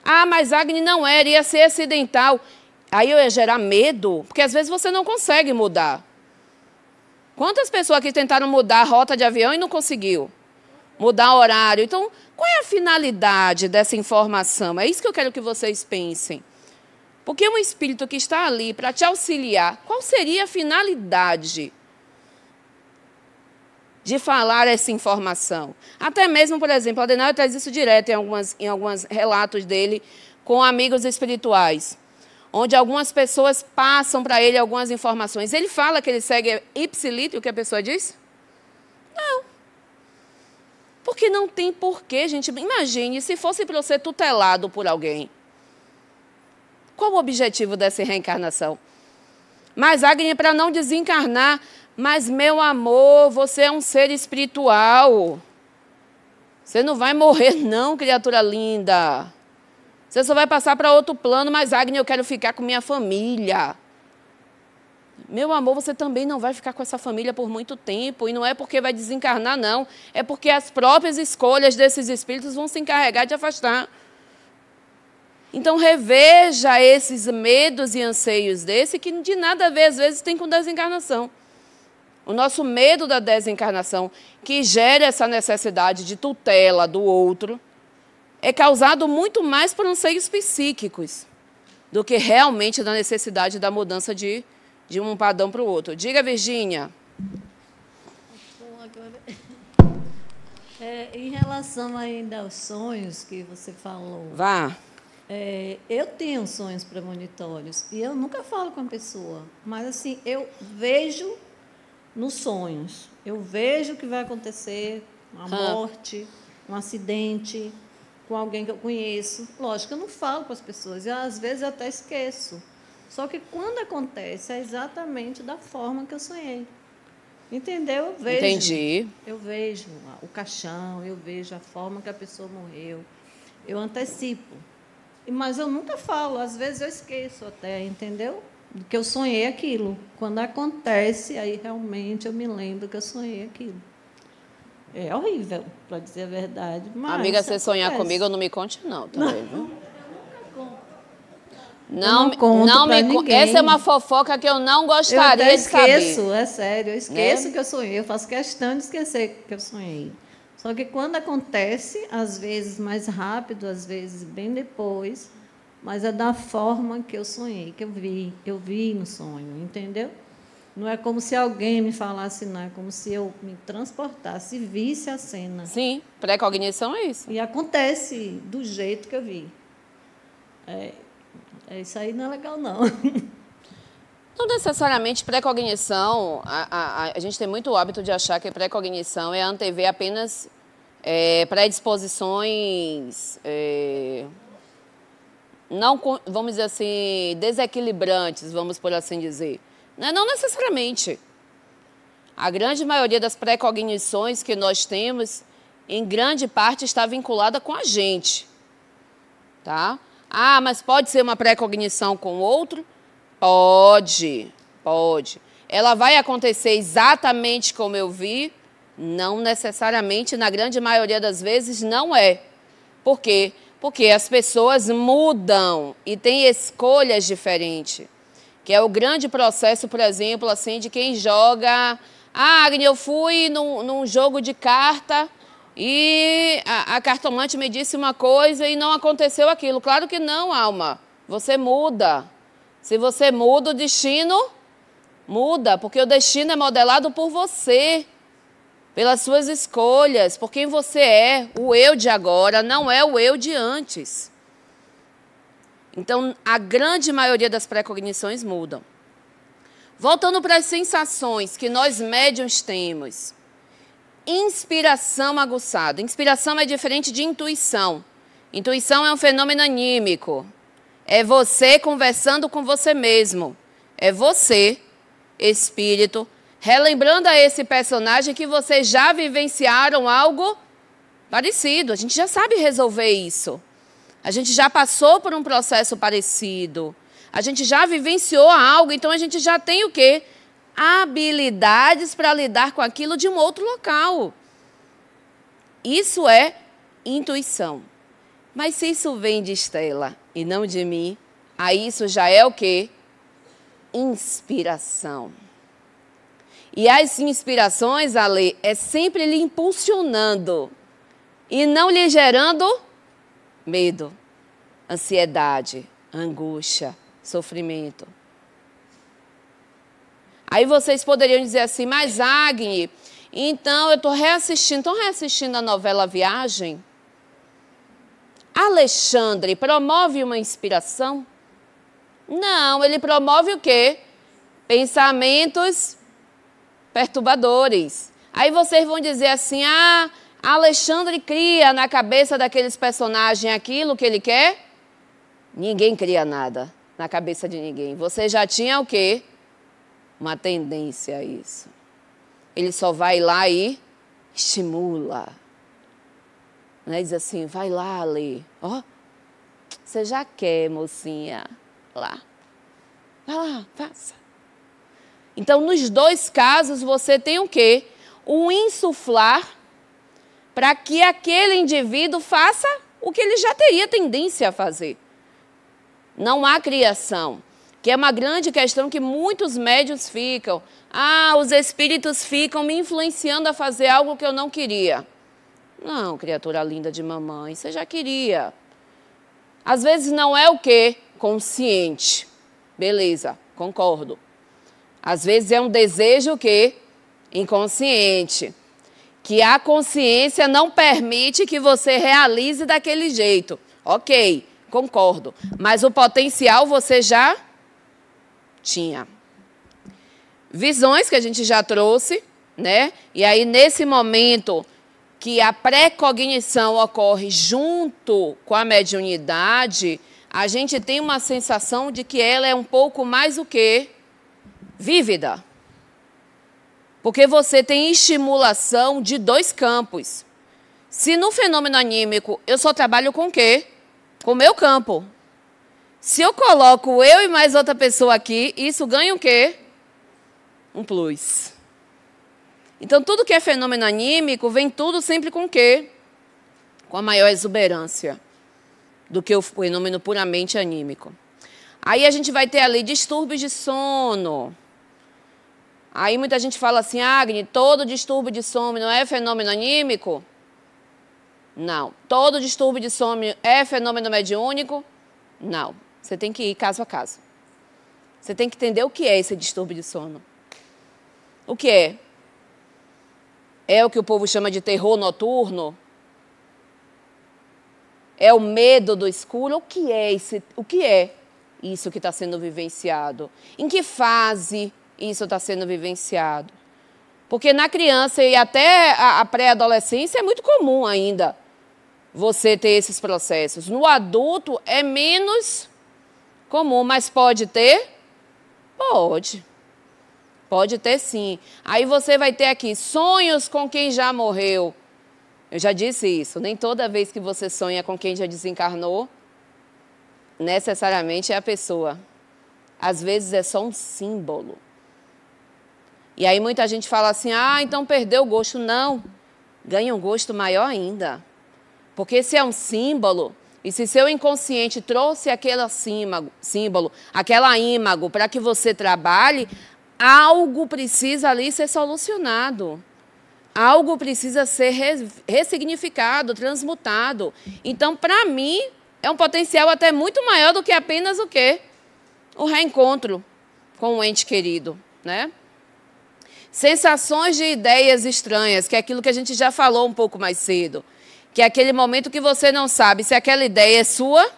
Ah, mas Agni não era, ia ser acidental. Aí eu ia gerar medo, porque às vezes você não consegue mudar. Quantas pessoas aqui tentaram mudar a rota de avião e não conseguiu? Mudar horário. Então, qual é a finalidade dessa informação? É isso que eu quero que vocês pensem. Porque um espírito que está ali para te auxiliar, qual seria a finalidade de falar essa informação? Até mesmo, por exemplo, o Adenauer traz isso direto em alguns relatos dele com amigos espirituais, onde algumas pessoas passam para ele algumas informações. Ele fala que ele segue ipsilitre, o que a pessoa diz? Não. Porque não tem porquê, gente. Imagine se fosse para ser tutelado por alguém. Qual o objetivo dessa reencarnação? Mas Agni é para não desencarnar. Mas, meu amor, você é um ser espiritual. Você não vai morrer, não, criatura linda. Você só vai passar para outro plano, mas, Agni, eu quero ficar com minha família. Meu amor, você também não vai ficar com essa família por muito tempo. E não é porque vai desencarnar, não. É porque as próprias escolhas desses espíritos vão se encarregar de afastar. Então, reveja esses medos e anseios desse que de nada a ver, às vezes, tem com desencarnação. O nosso medo da desencarnação, que gera essa necessidade de tutela do outro, é causado muito mais por anseios psíquicos do que realmente da necessidade da mudança de um padrão para o outro. Diga, Virgínia. Em relação ainda aos sonhos que você falou. Vá. Eu tenho sonhos premonitórios e eu nunca falo com a pessoa, mas assim, eu vejo nos sonhos. Eu vejo o que vai acontecer, uma morte, um acidente. com alguém que eu conheço. Lógico que eu não falo para as pessoas, e às vezes eu até esqueço. Só que quando acontece, é exatamente da forma que eu sonhei. Entendeu? Eu vejo. Entendi. Eu vejo o caixão, eu vejo a forma que a pessoa morreu. Eu antecipo. Mas eu nunca falo, às vezes eu esqueço até, entendeu? Que eu sonhei aquilo. Quando acontece, aí realmente eu me lembro que eu sonhei aquilo. É horrível, para dizer a verdade. Mas Amiga, você sonhar acontece. comigo, não me conte não, também, viu? Não conto não pra me ninguém. Essa é uma fofoca que eu não Eu gostaria até de saber. esqueço, é sério, eu esqueço Né? que eu sonhei. Eu faço questão de esquecer que eu sonhei. Só que quando acontece, às vezes mais rápido, às vezes bem depois, mas é da forma que eu sonhei, que eu vi no sonho, entendeu? Não é como se alguém me falasse, não, é como se eu me transportasse e visse a cena. Sim, pré-cognição é isso. E acontece do jeito que eu vi. Isso aí não é legal, não. Não necessariamente pré-cognição, a gente tem muito o hábito de achar que pré-cognição é antever apenas predisposições, não, vamos dizer assim, desequilibrantes, vamos por assim dizer. Não necessariamente. A grande maioria das pré-cognições que nós temos, em grande parte, está vinculada com a gente. Tá? Ah, mas pode ser uma pré-cognição com outro? Pode. Ela vai acontecer exatamente como eu vi? Não necessariamente, na grande maioria das vezes, não é. Por quê? Porque as pessoas mudam e têm escolhas diferentes. Que é o grande processo, por exemplo, assim, de quem joga... Ah, Agni, eu fui num jogo de carta e a cartomante me disse uma coisa e não aconteceu aquilo. Claro que não, alma. Você muda. Se você muda, o destino muda, porque o destino é modelado por você, pelas suas escolhas, por quem você é. O eu de agora não é o eu de antes. Então, a grande maioria das pré-cognições mudam. Voltando para as sensações que nós médiuns temos. Inspiração aguçada. Inspiração é diferente de intuição. Intuição é um fenômeno anímico. É você conversando com você mesmo. É você, espírito, relembrando a esse personagem que vocês já vivenciaram algo parecido. A gente já sabe resolver isso. A gente já passou por um processo parecido. A gente já vivenciou algo, então a gente já tem o quê? Habilidades para lidar com aquilo de um outro local. Isso é intuição. Mas se isso vem de Estela e não de mim, aí isso já é o quê? Inspiração. E as inspirações, Ale, é sempre lhe impulsionando e não lhe gerando medo, ansiedade, angústia, sofrimento. Aí vocês poderiam dizer assim, mas Agni, então eu estou reassistindo a novela Viagem? Alexandre promove uma inspiração? Não, ele promove o quê? Pensamentos perturbadores. Aí vocês vão dizer assim, Alexandre cria na cabeça daqueles personagens aquilo que ele quer? Ninguém cria nada na cabeça de ninguém. Você já tinha o quê? Uma tendência a isso. Ele só vai lá e estimula. Né? Diz assim, vai lá, Ale. Você já quer, mocinha? Lá. Vai lá, faça. Então, nos dois casos, você tem o quê? Um insuflar para que aquele indivíduo faça o que ele já teria tendência a fazer. Não há criação, que é uma grande questão que muitos médiuns ficam. Os espíritos ficam me influenciando a fazer algo que eu não queria. Não, criatura linda de mamãe, você já queria. Às vezes não é o quê? Consciente. Beleza, concordo. Às vezes é um desejo o quê? Inconsciente. Que a consciência não permite que você realize daquele jeito. Ok, concordo. Mas o potencial você já tinha. Visões que a gente já trouxe, né? E aí, nesse momento que a pré-cognição ocorre junto com a mediunidade, a gente tem uma sensação de que ela é um pouco mais o quê? Vívida. Porque você tem estimulação de 2 campos. Se no fenômeno anímico eu só trabalho com o quê? Com o meu campo. Se eu coloco eu e mais outra pessoa aqui, isso ganha o quê? Um plus. Então, tudo que é fenômeno anímico, vem tudo sempre com o quê? Com a maior exuberância do que o fenômeno puramente anímico. Aí a gente vai ter ali distúrbios de sono. Aí muita gente fala assim, Agni, todo distúrbio de sono não é fenômeno anímico? Não. Todo distúrbio de sono é fenômeno mediúnico? Não. Você tem que ir caso a caso. Você tem que entender o que é esse distúrbio de sono. O que é? É o que o povo chama de terror noturno? É o medo do escuro? O que é isso que está sendo vivenciado? Em que fase isso está sendo vivenciado? Porque na criança e até a pré-adolescência é muito comum ainda você ter esses processos. No adulto é menos comum, mas pode ter? Pode. Pode ter sim. Aí você vai ter aqui sonhos com quem já morreu. Eu já disse isso, nem toda vez que você sonha com quem já desencarnou, necessariamente é a pessoa. Às vezes é só um símbolo. E aí muita gente fala assim, então perdeu o gosto. Não, ganha um gosto maior ainda. Porque se é um símbolo, e se seu inconsciente trouxe aquele símbolo, aquela ímago para que você trabalhe, algo precisa ali ser solucionado. Algo precisa ser ressignificado, transmutado. Então, para mim, é um potencial até muito maior do que apenas o quê? O reencontro com o ente querido, né? Sensações de ideias estranhas, que é aquilo que a gente já falou um pouco mais cedo. Que é aquele momento que você não sabe se aquela ideia é sua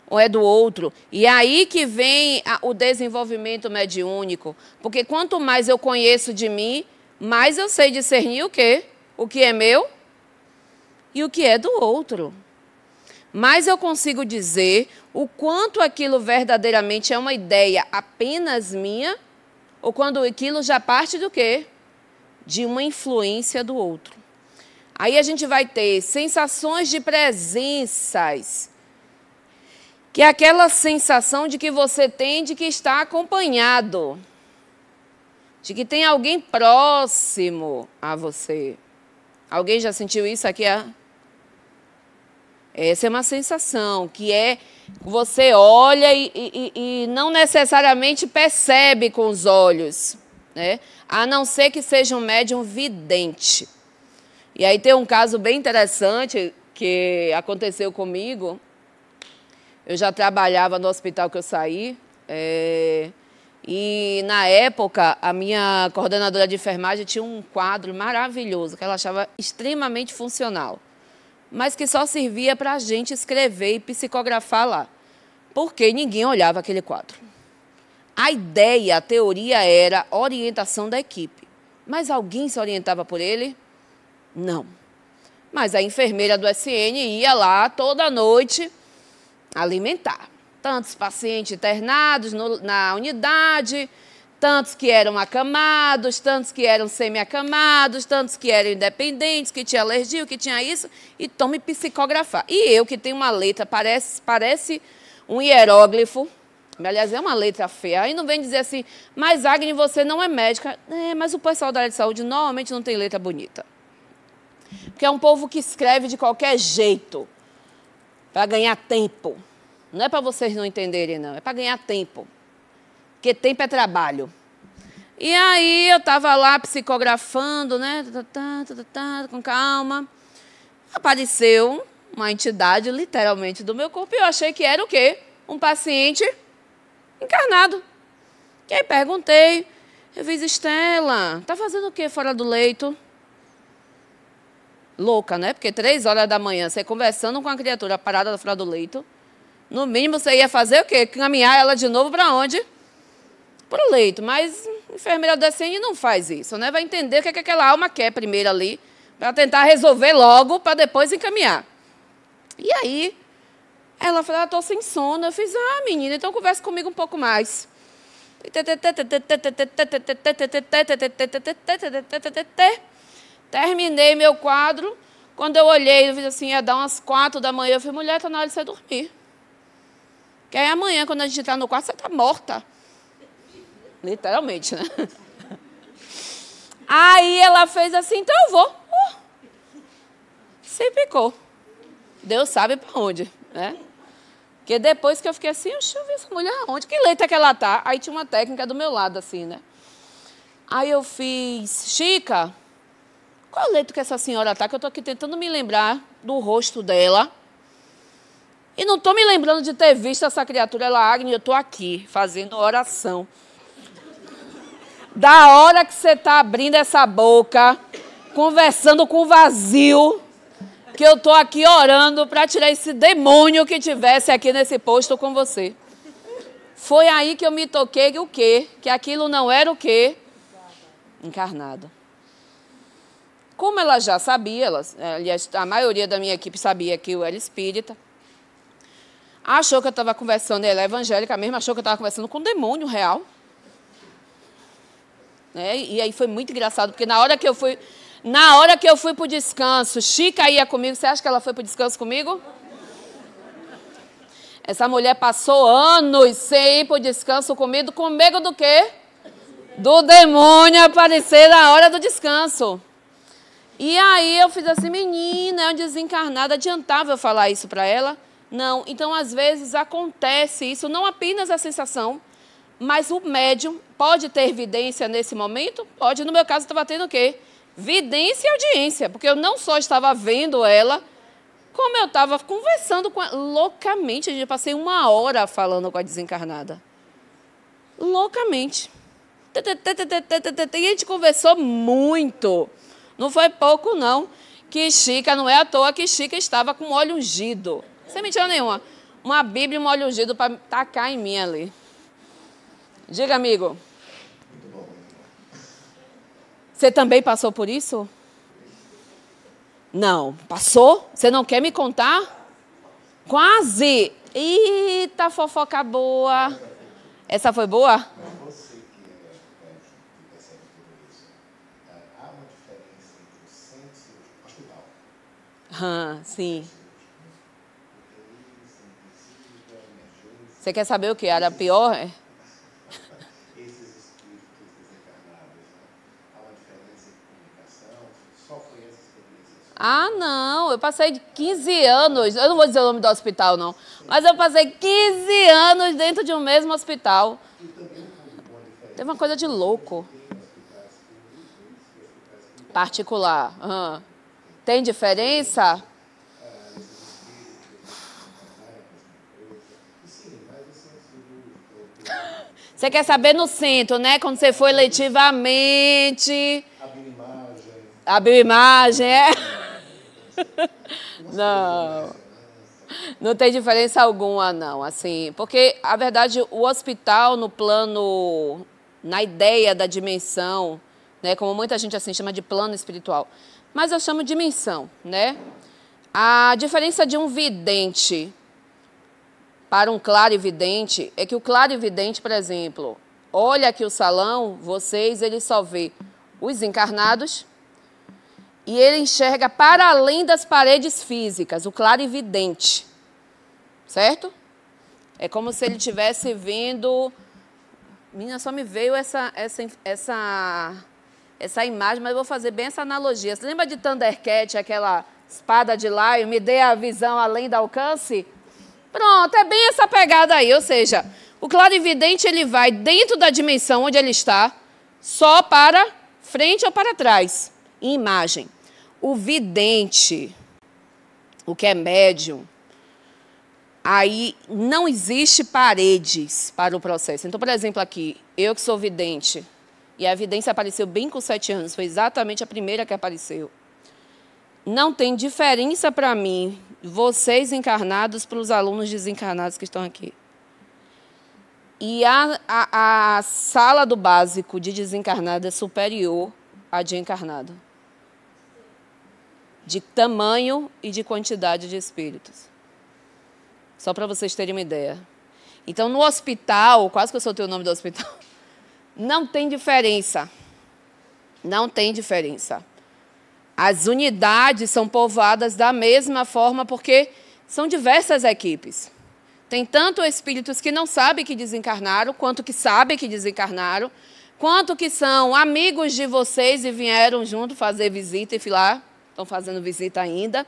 ou é do outro. E é aí que vem o desenvolvimento mediúnico. Porque quanto mais eu conheço de mim, mais eu sei discernir o quê? O que é meu e o que é do outro. Mais eu consigo dizer o quanto aquilo verdadeiramente é uma ideia apenas minha, ou quando aquilo já parte do quê? De uma influência do outro. Aí a gente vai ter sensações de presenças, que é aquela sensação de que você tem de que está acompanhado, de que tem alguém próximo a você. Alguém já sentiu isso aqui? Essa é uma sensação, que é você olha e não necessariamente percebe com os olhos, né? A não ser que seja um médium vidente. E aí tem um caso bem interessante que aconteceu comigo. Eu já trabalhava no hospital que eu saí, e na época a minha coordenadora de enfermagem tinha um quadro maravilhoso, que ela achava extremamente funcional, mas que só servia para a gente escrever e psicografar lá, porque ninguém olhava aquele quadro. A ideia, a teoria era orientação da equipe, mas alguém se orientava por ele? Não. Mas a enfermeira do SN ia lá toda noite alimentar. Tantos pacientes internados na unidade, tantos que eram acamados, tantos que eram semi-acamados, tantos que eram independentes, que tinha alergia, que tinha isso, e tome psicografar. E eu, que tenho uma letra, parece um hieróglifo, aliás, é uma letra feia, aí não vem dizer assim, mas Agni, você não é médica. Mas o pessoal da área de saúde normalmente não tem letra bonita. Porque é um povo que escreve de qualquer jeito, para ganhar tempo. Não é para vocês não entenderem, não. É para ganhar tempo. Porque tempo é trabalho. E aí eu estava lá psicografando, né? Com calma. Apareceu uma entidade, literalmente, do meu corpo. E eu achei que era o quê? Um paciente encarnado. E aí perguntei. Eu fiz, Estela, está fazendo o quê fora do leito? Louca, né? Porque 3 horas da manhã, você conversando com a criatura parada fora do leito, no mínimo você ia fazer o quê? Caminhar ela de novo para onde? Para o leito. Mas a enfermeira do SN não faz isso, né? Vai entender o que é que aquela alma quer primeiro ali, para tentar resolver logo, para depois encaminhar. E aí, ela falou, estou sem sono. Eu fiz, menina, então conversa comigo um pouco mais. Terminei meu quadro. Quando eu olhei, eu fiz assim, ia dar umas 4 da manhã. Eu falei, mulher, está na hora de você dormir. Que aí amanhã, quando a gente entrar no quarto, você está morta. Literalmente, né? Aí ela fez assim, então eu vou. Se picou. Deus sabe para onde, né? Porque depois que eu fiquei assim, deixa eu ver essa mulher aonde, que letra que ela tá? Aí tinha uma técnica do meu lado, assim, né? Aí eu fiz, Chica, qual letra que essa senhora tá? Que eu tô aqui tentando me lembrar do rosto dela. E não tô me lembrando de ter visto essa criatura. Ela, Agnes, eu tô aqui, fazendo oração. Da hora que você tá abrindo essa boca, conversando com o vazio, que eu estou aqui orando para tirar esse demônio que tivesse aqui nesse posto com você. Foi aí que eu me toquei que o quê? Que aquilo não era o quê? Encarnado. Como ela já sabia, aliás, a maioria da minha equipe sabia que eu era espírita, achou que eu estava conversando, ela é evangélica mesmo, achou que eu estava conversando com um demônio real. Né? E aí foi muito engraçado, porque na hora que eu fui para o descanso, Chica ia comigo. Você acha que ela foi para o descanso comigo? Essa mulher passou anos sem ir para o descanso comigo. Com medo do quê? Do demônio aparecer na hora do descanso. E aí eu fiz assim, menina, é uma desencarnada. Adiantava eu falar isso para ela? Não. Então, às vezes, acontece isso, não apenas a sensação, mas o médium pode ter evidência nesse momento? Pode. No meu caso, estava tendo o quê? Vidência e audiência, porque eu não só estava vendo ela, como eu estava conversando com ela loucamente. Eu passei 1 hora falando com a desencarnada. Loucamente. E a gente conversou muito. Não foi pouco, não. Que Chica, não é à toa que Chica estava com óleo ungido. Sem mentira nenhuma. Uma Bíblia e um óleo ungido para tacar em mim ali. Diga, amigo. Você também passou por isso? Não. Passou? Você não quer me contar? Quase. Eita, fofoca boa. Essa foi boa? Você que percebe tudo isso, há uma diferença entre o centro cirúrgico e o hospital? Sim. Você quer saber o que era pior? Não, eu passei 15 anos, eu não vou dizer o nome do hospital, não, mas eu passei 15 anos dentro de um mesmo hospital. Teve uma coisa de louco. Particular. Tem diferença? Você quer saber no centro, né? Quando você foi letivamente... A bioimagem, é? Não tem diferença alguma, não. Assim, porque, a verdade, o hospital, no plano, na ideia da dimensão, né, como muita gente assim chama de plano espiritual, mas eu chamo de dimensão, né? A diferença de um vidente para um clarividente é que o clarividente, por exemplo, olha aqui o salão, ele só vê os encarnados, e ele enxerga para além das paredes físicas, o clarividente. Certo? É como se ele estivesse vendo... Menina, só me veio essa imagem, mas eu vou fazer bem essa analogia. Você lembra de Thundercat, aquela espada de Lion, me dê a visão além do alcance? Pronto, é bem essa pegada aí. Ou seja, o clarividente ele vai dentro da dimensão onde ele está, só para frente ou para trás. Em imagem. O vidente, o que é médium, aí não existe paredes para o processo. Então, por exemplo, aqui, eu que sou vidente, e a evidência apareceu bem com 7 anos, foi exatamente a primeira que apareceu. Não tem diferença para mim, vocês encarnados, para os alunos desencarnados que estão aqui. E a sala do básico de desencarnado é superior à de encarnado. de tamanho e de quantidade de espíritos. Só para vocês terem uma ideia. Então, no hospital, quase que eu soltei o nome do hospital, não tem diferença. Não tem diferença. As unidades são povoadas da mesma forma, porque são diversas equipes. Tem tanto espíritos que não sabem que desencarnaram, quanto que sabem que desencarnaram, quanto que são amigos de vocês e vieram junto fazer visita e lá estão fazendo visita ainda.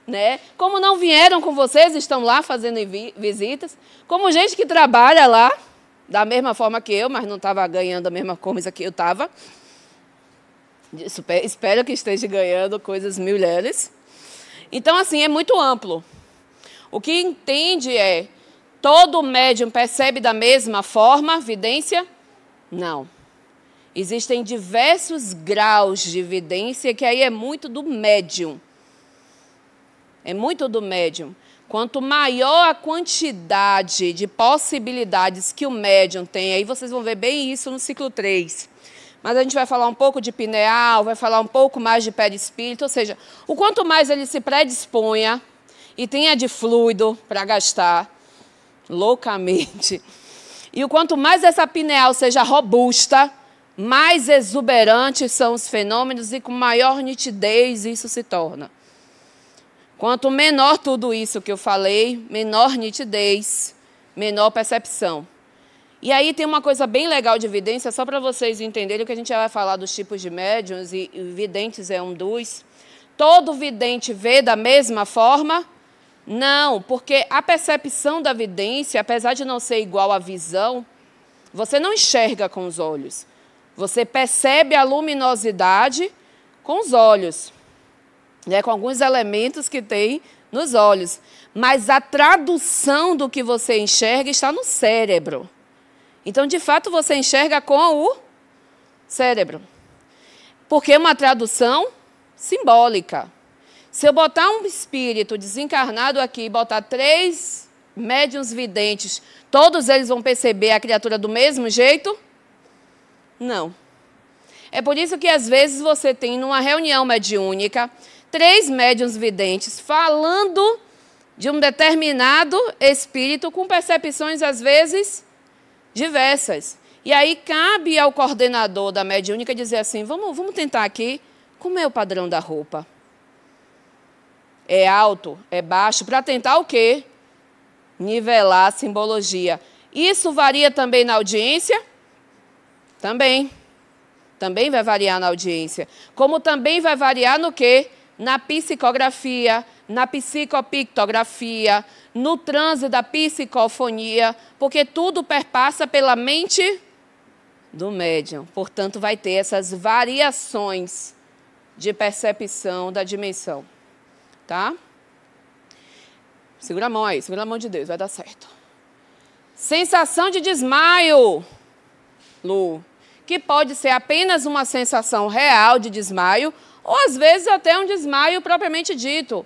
Né? Como não vieram com vocês, estão lá fazendo visitas. Como gente que trabalha lá, da mesma forma que eu, mas não estava ganhando a mesma coisa que eu estava. Espero que esteja ganhando coisas milhares. Então, assim, é muito amplo. O que entende é, todo médium percebe da mesma forma, vidência? Não. Existem diversos graus de vidência, que aí é muito do médium. É muito do médium. Quanto maior a quantidade de possibilidades que o médium tem, aí vocês vão ver bem isso no ciclo 3. Mas a gente vai falar um pouco de pineal, vai falar um pouco mais de perispírito, ou seja, o quanto mais ele se predisponha e tenha de fluido para gastar loucamente, e o quanto mais essa pineal seja robusta, mais exuberantes são os fenômenos e com maior nitidez isso se torna. Quanto menor tudo isso que eu falei, menor nitidez, menor percepção. E aí tem uma coisa bem legal de evidência, só para vocês entenderem, que a gente já vai falar dos tipos de médiuns, e videntes é um dos. Todo vidente vê da mesma forma? Não, porque a percepção da vidência, apesar de não ser igual à visão, você não enxerga com os olhos. Você percebe a luminosidade com os olhos, né, com alguns elementos que tem nos olhos. Mas a tradução do que você enxerga está no cérebro. Então, de fato, você enxerga com o cérebro. Porque é uma tradução simbólica. Se eu botar um espírito desencarnado aqui e botar 3 médiuns videntes, todos eles vão perceber a criatura do mesmo jeito? Não. É por isso que, às vezes, você tem, numa reunião mediúnica, 3 médiuns videntes falando de um determinado espírito com percepções, às vezes, diversas. E aí cabe ao coordenador da mediúnica dizer assim, vamos tentar aqui, como é o padrão da roupa? É alto? É baixo? Para tentar o quê? Nivelar a simbologia. Isso varia também na audiência? Também. Também vai variar na audiência. Como também vai variar no quê? Na psicografia, na psicopictografia, no transe da psicofonia, porque tudo perpassa pela mente do médium. Portanto, vai ter essas variações de percepção da dimensão. Tá? Segura a mão aí, segura a mão de Deus, vai dar certo. Sensação de desmaio, Lu, que pode ser apenas uma sensação real de desmaio, ou às vezes até um desmaio propriamente dito.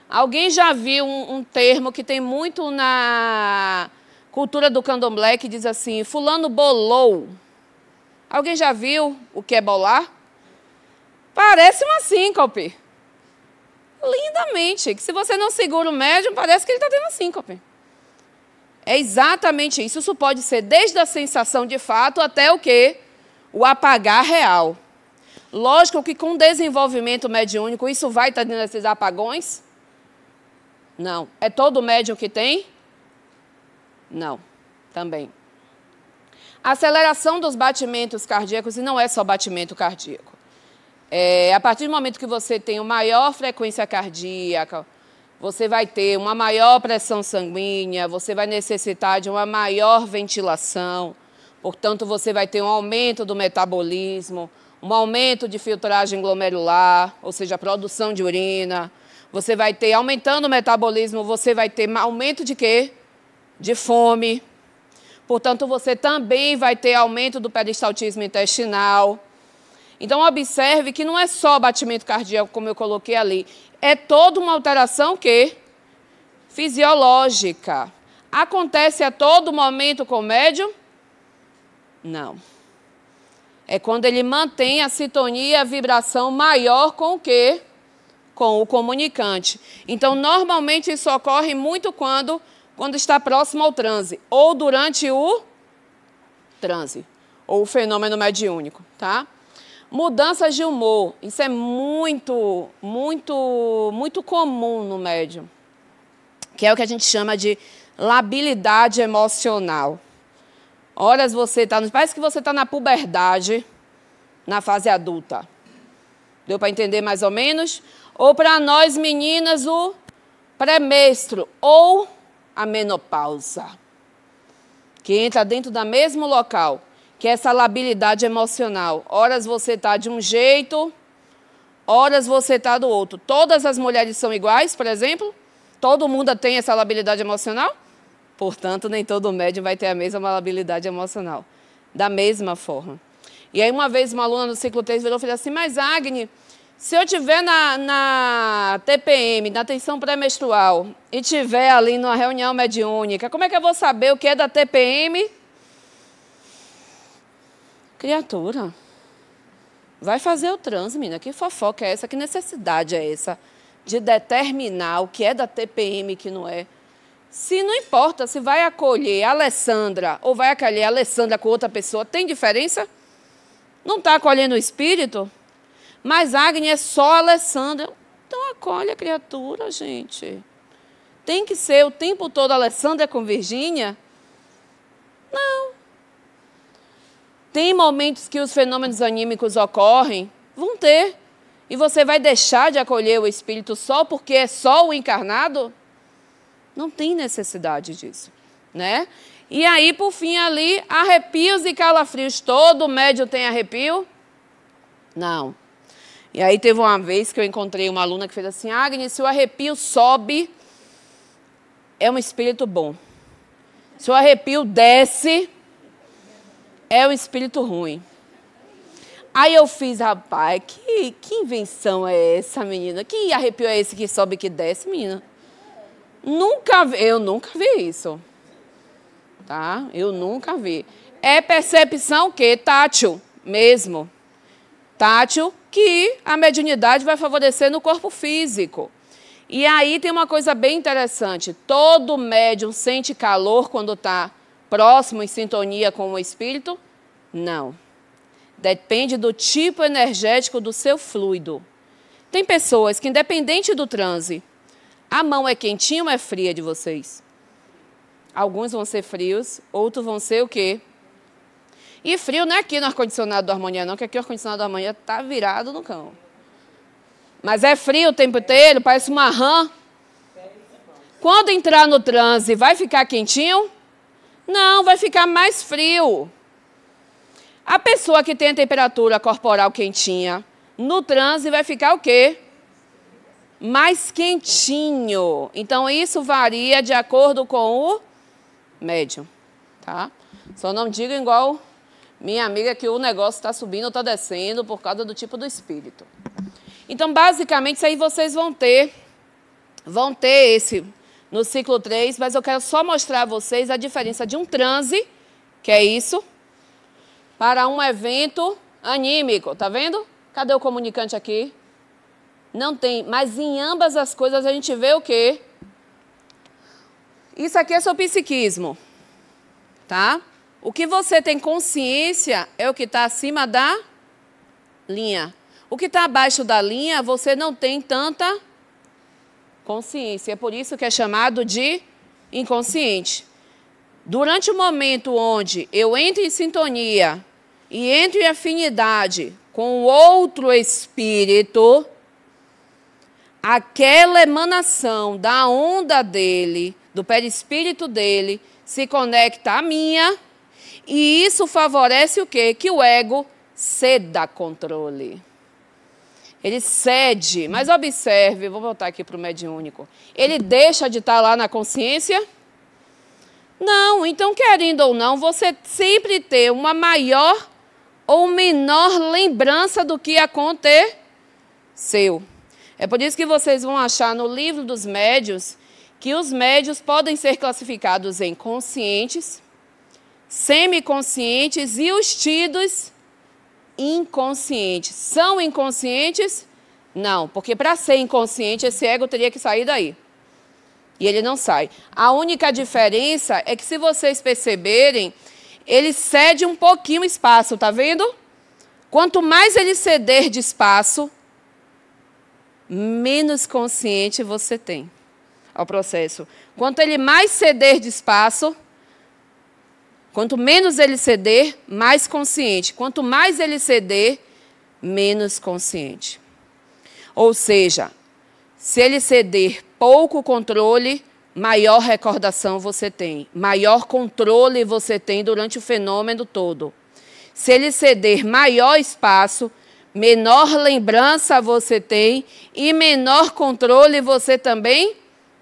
Alguém já viu um termo que tem muito na cultura do candomblé, que diz assim, fulano bolou. Alguém já viu o que é bolar? Parece uma síncope. Lindamente, que se você não segura o médium, parece que ele está tendo síncope. É exatamente isso. Isso pode ser desde a sensação de fato até o quê? O apagar real. Lógico que com o desenvolvimento mediúnico, isso vai estar nesses apagões? Não. É todo médium que tem? Não. Também. Aceleração dos batimentos cardíacos, e não é só batimento cardíaco. A partir do momento que você tem uma maior frequência cardíaca, você vai ter uma maior pressão sanguínea, você vai necessitar de uma maior ventilação, portanto, você vai ter um aumento do metabolismo, um aumento de filtragem glomerular, ou seja, a produção de urina. Você vai ter, aumentando o metabolismo, você vai ter aumento de quê? De fome. Portanto, você também vai ter aumento do peristaltismo intestinal. Então, observe que não é só batimento cardíaco, como eu coloquei ali. É toda uma alteração que? Fisiológica. Acontece a todo momento com o médium? Não. É quando ele mantém a sintonia e a vibração maior com o quê? com o comunicante. Então, normalmente, isso ocorre muito quando está próximo ao transe, ou durante o transe, ou o fenômeno mediúnico, tá? Mudanças de humor, isso é muito comum no médium, que é o que a gente chama de labilidade emocional. Horas você está, parece que você está na puberdade, na fase adulta. Deu para entender mais ou menos? Ou para nós meninas, o pré-menstro ou a menopausa, que entra dentro do mesmo local, que é essa labilidade emocional. Horas você está de um jeito, horas você está do outro. Todas as mulheres são iguais, por exemplo? Todo mundo tem essa labilidade emocional? Portanto, nem todo médium vai ter a mesma labilidade emocional. Da mesma forma. E aí, uma vez, uma aluna do ciclo 3 virou e falou assim, mas, Agni, se eu estiver na TPM, na tensão pré-menstrual, e estiver ali numa reunião mediúnica, como é que eu vou saber o que é da TPM? Criatura, vai fazer o transe, menina. Que fofoca é essa? Que necessidade é essa de determinar o que é da TPM e o que não é? Se não importa se vai acolher a Alessandra ou vai acolher a Alessandra com outra pessoa, tem diferença? Não está acolhendo o espírito? Mas Agni é só a Alessandra. Então acolhe a criatura, gente. Tem que ser o tempo todo a Alessandra com Virgínia? Não. Tem momentos que os fenômenos anímicos ocorrem? Vão ter. E você vai deixar de acolher o espírito só porque é só o encarnado? Não tem necessidade disso, né? E aí, por fim, ali, arrepios e calafrios. Todo médium tem arrepio? Não. E aí teve uma vez que eu encontrei uma aluna que fez assim, Agnes, se o arrepio sobe, é um espírito bom. Se o arrepio desce, é um espírito ruim. Aí eu fiz, rapaz, que invenção é essa, menina? Que arrepio é esse que sobe e que desce, menina? Eu nunca vi isso. Tá? Eu nunca vi. É percepção que tátil mesmo. Tátil que a mediunidade vai favorecer no corpo físico. E aí tem uma coisa bem interessante. Todo médium sente calor quando está próximo, em sintonia com o espírito? Não. Depende do tipo energético do seu fluido. Tem pessoas que, independente do transe, a mão é quentinha ou é fria de vocês? Alguns vão ser frios, outros vão ser o quê? E frio não é aqui no ar-condicionado do Harmonia, não, que aqui o ar-condicionado do Harmonia está virado no cão. Mas é frio o tempo inteiro, parece uma rã. Quando entrar no transe, vai ficar quentinho? Não, vai ficar mais frio. A pessoa que tem a temperatura corporal quentinha, no transe vai ficar o quê? Mais quentinho. Então, isso varia de acordo com o médium, tá? Só não diga igual minha amiga que o negócio está subindo ou está descendo por causa do tipo do espírito. Então, basicamente, isso aí vocês vão ter esse no ciclo 3, mas eu quero só mostrar a vocês a diferença de um transe, que é isso, para um evento anímico, tá vendo? Cadê o comunicante aqui? Não tem, mas em ambas as coisas a gente vê o quê? Isso aqui é seu psiquismo, tá? O que você tem consciência é o que está acima da linha. O que está abaixo da linha, você não tem tanta consciência. É por isso que é chamado de inconsciente. Durante o momento onde eu entro em sintonia e entro em afinidade com o outro espírito, aquela emanação da onda dele, do perispírito dele, se conecta à minha, e isso favorece o quê? Que o ego ceda controle. Ele cede, mas observe, vou voltar aqui para o mediúnico, ele deixa de estar lá na consciência? Não, então querendo ou não, você sempre ter uma maior ou menor lembrança do que aconteceu. É por isso que vocês vão achar no livro dos médios que os médios podem ser classificados em conscientes, semiconscientes e os tidos inconscientes. São inconscientes? Não, porque para ser inconsciente, esse ego teria que sair daí. E ele não sai. A única diferença é que, se vocês perceberem, ele cede um pouquinho espaço, tá vendo? Quanto mais ele ceder de espaço, menos consciente você tem ao processo. Quanto ele mais ceder de espaço, quanto menos ele ceder, mais consciente. Quanto mais ele ceder, menos consciente. Ou seja, se ele ceder pouco controle, maior recordação você tem. Maior controle você tem durante o fenômeno todo. Se ele ceder maior espaço, menor lembrança você tem e menor controle você também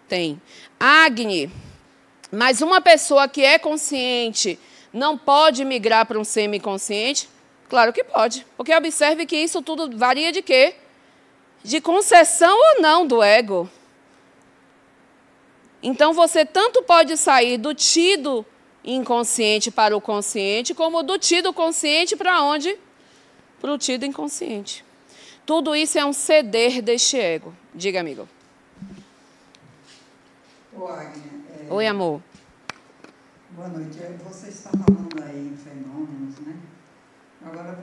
tem. Agni, mas uma pessoa que é consciente não pode migrar para um semiconsciente? Claro que pode, porque observe que isso tudo varia de quê? De concessão ou não do ego. Então, você tanto pode sair do tido inconsciente para o consciente, como do tido consciente para onde? Para o tido inconsciente. Tudo isso é um ceder deste ego. Diga, amigo. Ô, Agnes. Oi, amor. Boa noite. Você está falando aí em fenômenos, né? Agora,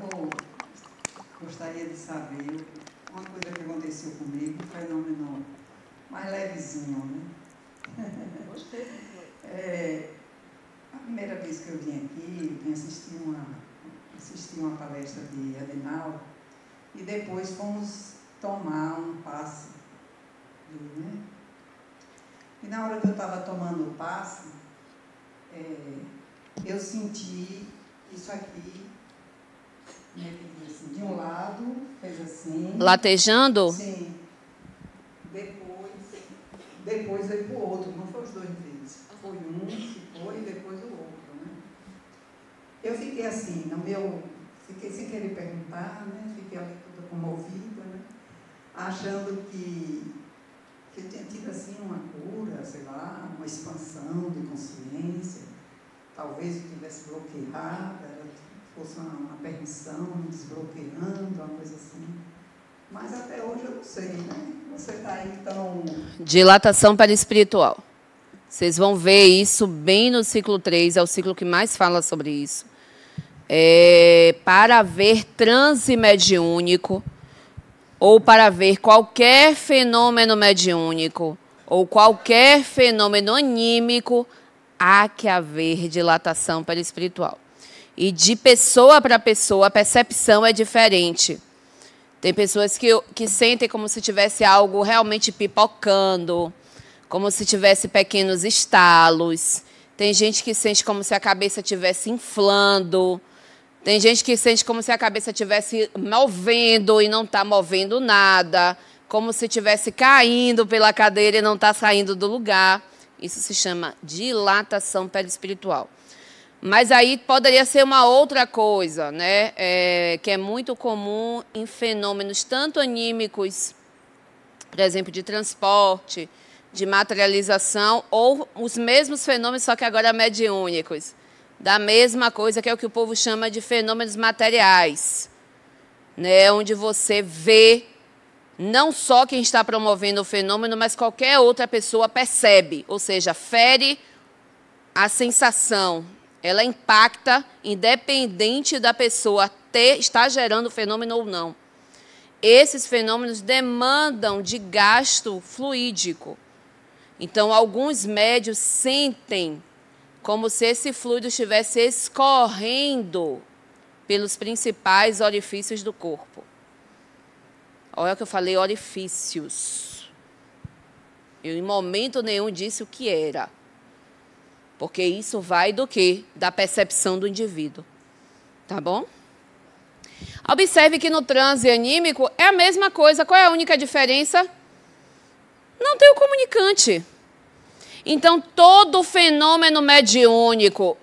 gostaria de saber uma coisa que aconteceu comigo, um fenômeno mais levezinho, né? A primeira vez que eu vim aqui, eu vim assistir uma palestra de Adenauer e depois fomos tomar um passe, né? E na hora que eu estava tomando o passe, eu senti isso aqui, assim, de um lado, fez assim. Latejando? Sim. Depois veio para o outro, não foi os dois vezes. Foi um, ficou, e depois o outro, né? Eu fiquei assim, fiquei sem querer perguntar, né? Fiquei ali toda comovida, né? Achando que eu tinha tido assim uma cura, sei lá, uma expansão de consciência. Talvez eu tivesse bloqueado, fosse uma permissão, me desbloqueando, uma coisa assim. Mas até hoje eu não sei, né? Você está aí tão... Dilatação perispiritual. Vocês vão ver isso bem no ciclo 3, é o ciclo que mais fala sobre isso. Para ver transe mediúnico, ou para ver qualquer fenômeno mediúnico, ou qualquer fenômeno anímico, há que haver dilatação perispiritual. E de pessoa para pessoa, a percepção é diferente. Tem pessoas que sentem como se tivesse algo realmente pipocando, como se tivesse pequenos estalos. Tem gente que sente como se a cabeça estivesse inflando. Tem gente que sente como se a cabeça estivesse movendo e não está movendo nada. Como se estivesse caindo pela cadeira e não está saindo do lugar. Isso se chama dilatação perispiritual. Mas aí poderia ser uma outra coisa, né? Que é muito comum em fenômenos tanto anímicos, por exemplo, de transporte, de materialização, ou os mesmos fenômenos, só que agora mediúnicos. Da mesma coisa que é o que o povo chama de fenômenos materiais, né? Onde você vê não só quem está promovendo o fenômeno, mas qualquer outra pessoa percebe, ou seja, fere a sensação. Ela impacta, independente da pessoa estar gerando o fenômeno ou não. Esses fenômenos demandam de gasto fluídico. Então, alguns médios sentem como se esse fluido estivesse escorrendo pelos principais orifícios do corpo. Olha o que eu falei, orifícios. Eu, em momento nenhum, disse o que era. Porque isso vai do quê? Da percepção do indivíduo. Tá bom? Observe que no transe anímico é a mesma coisa. Qual é a única diferença? Não tem o comunicante. Então, todo fenômeno mediúnico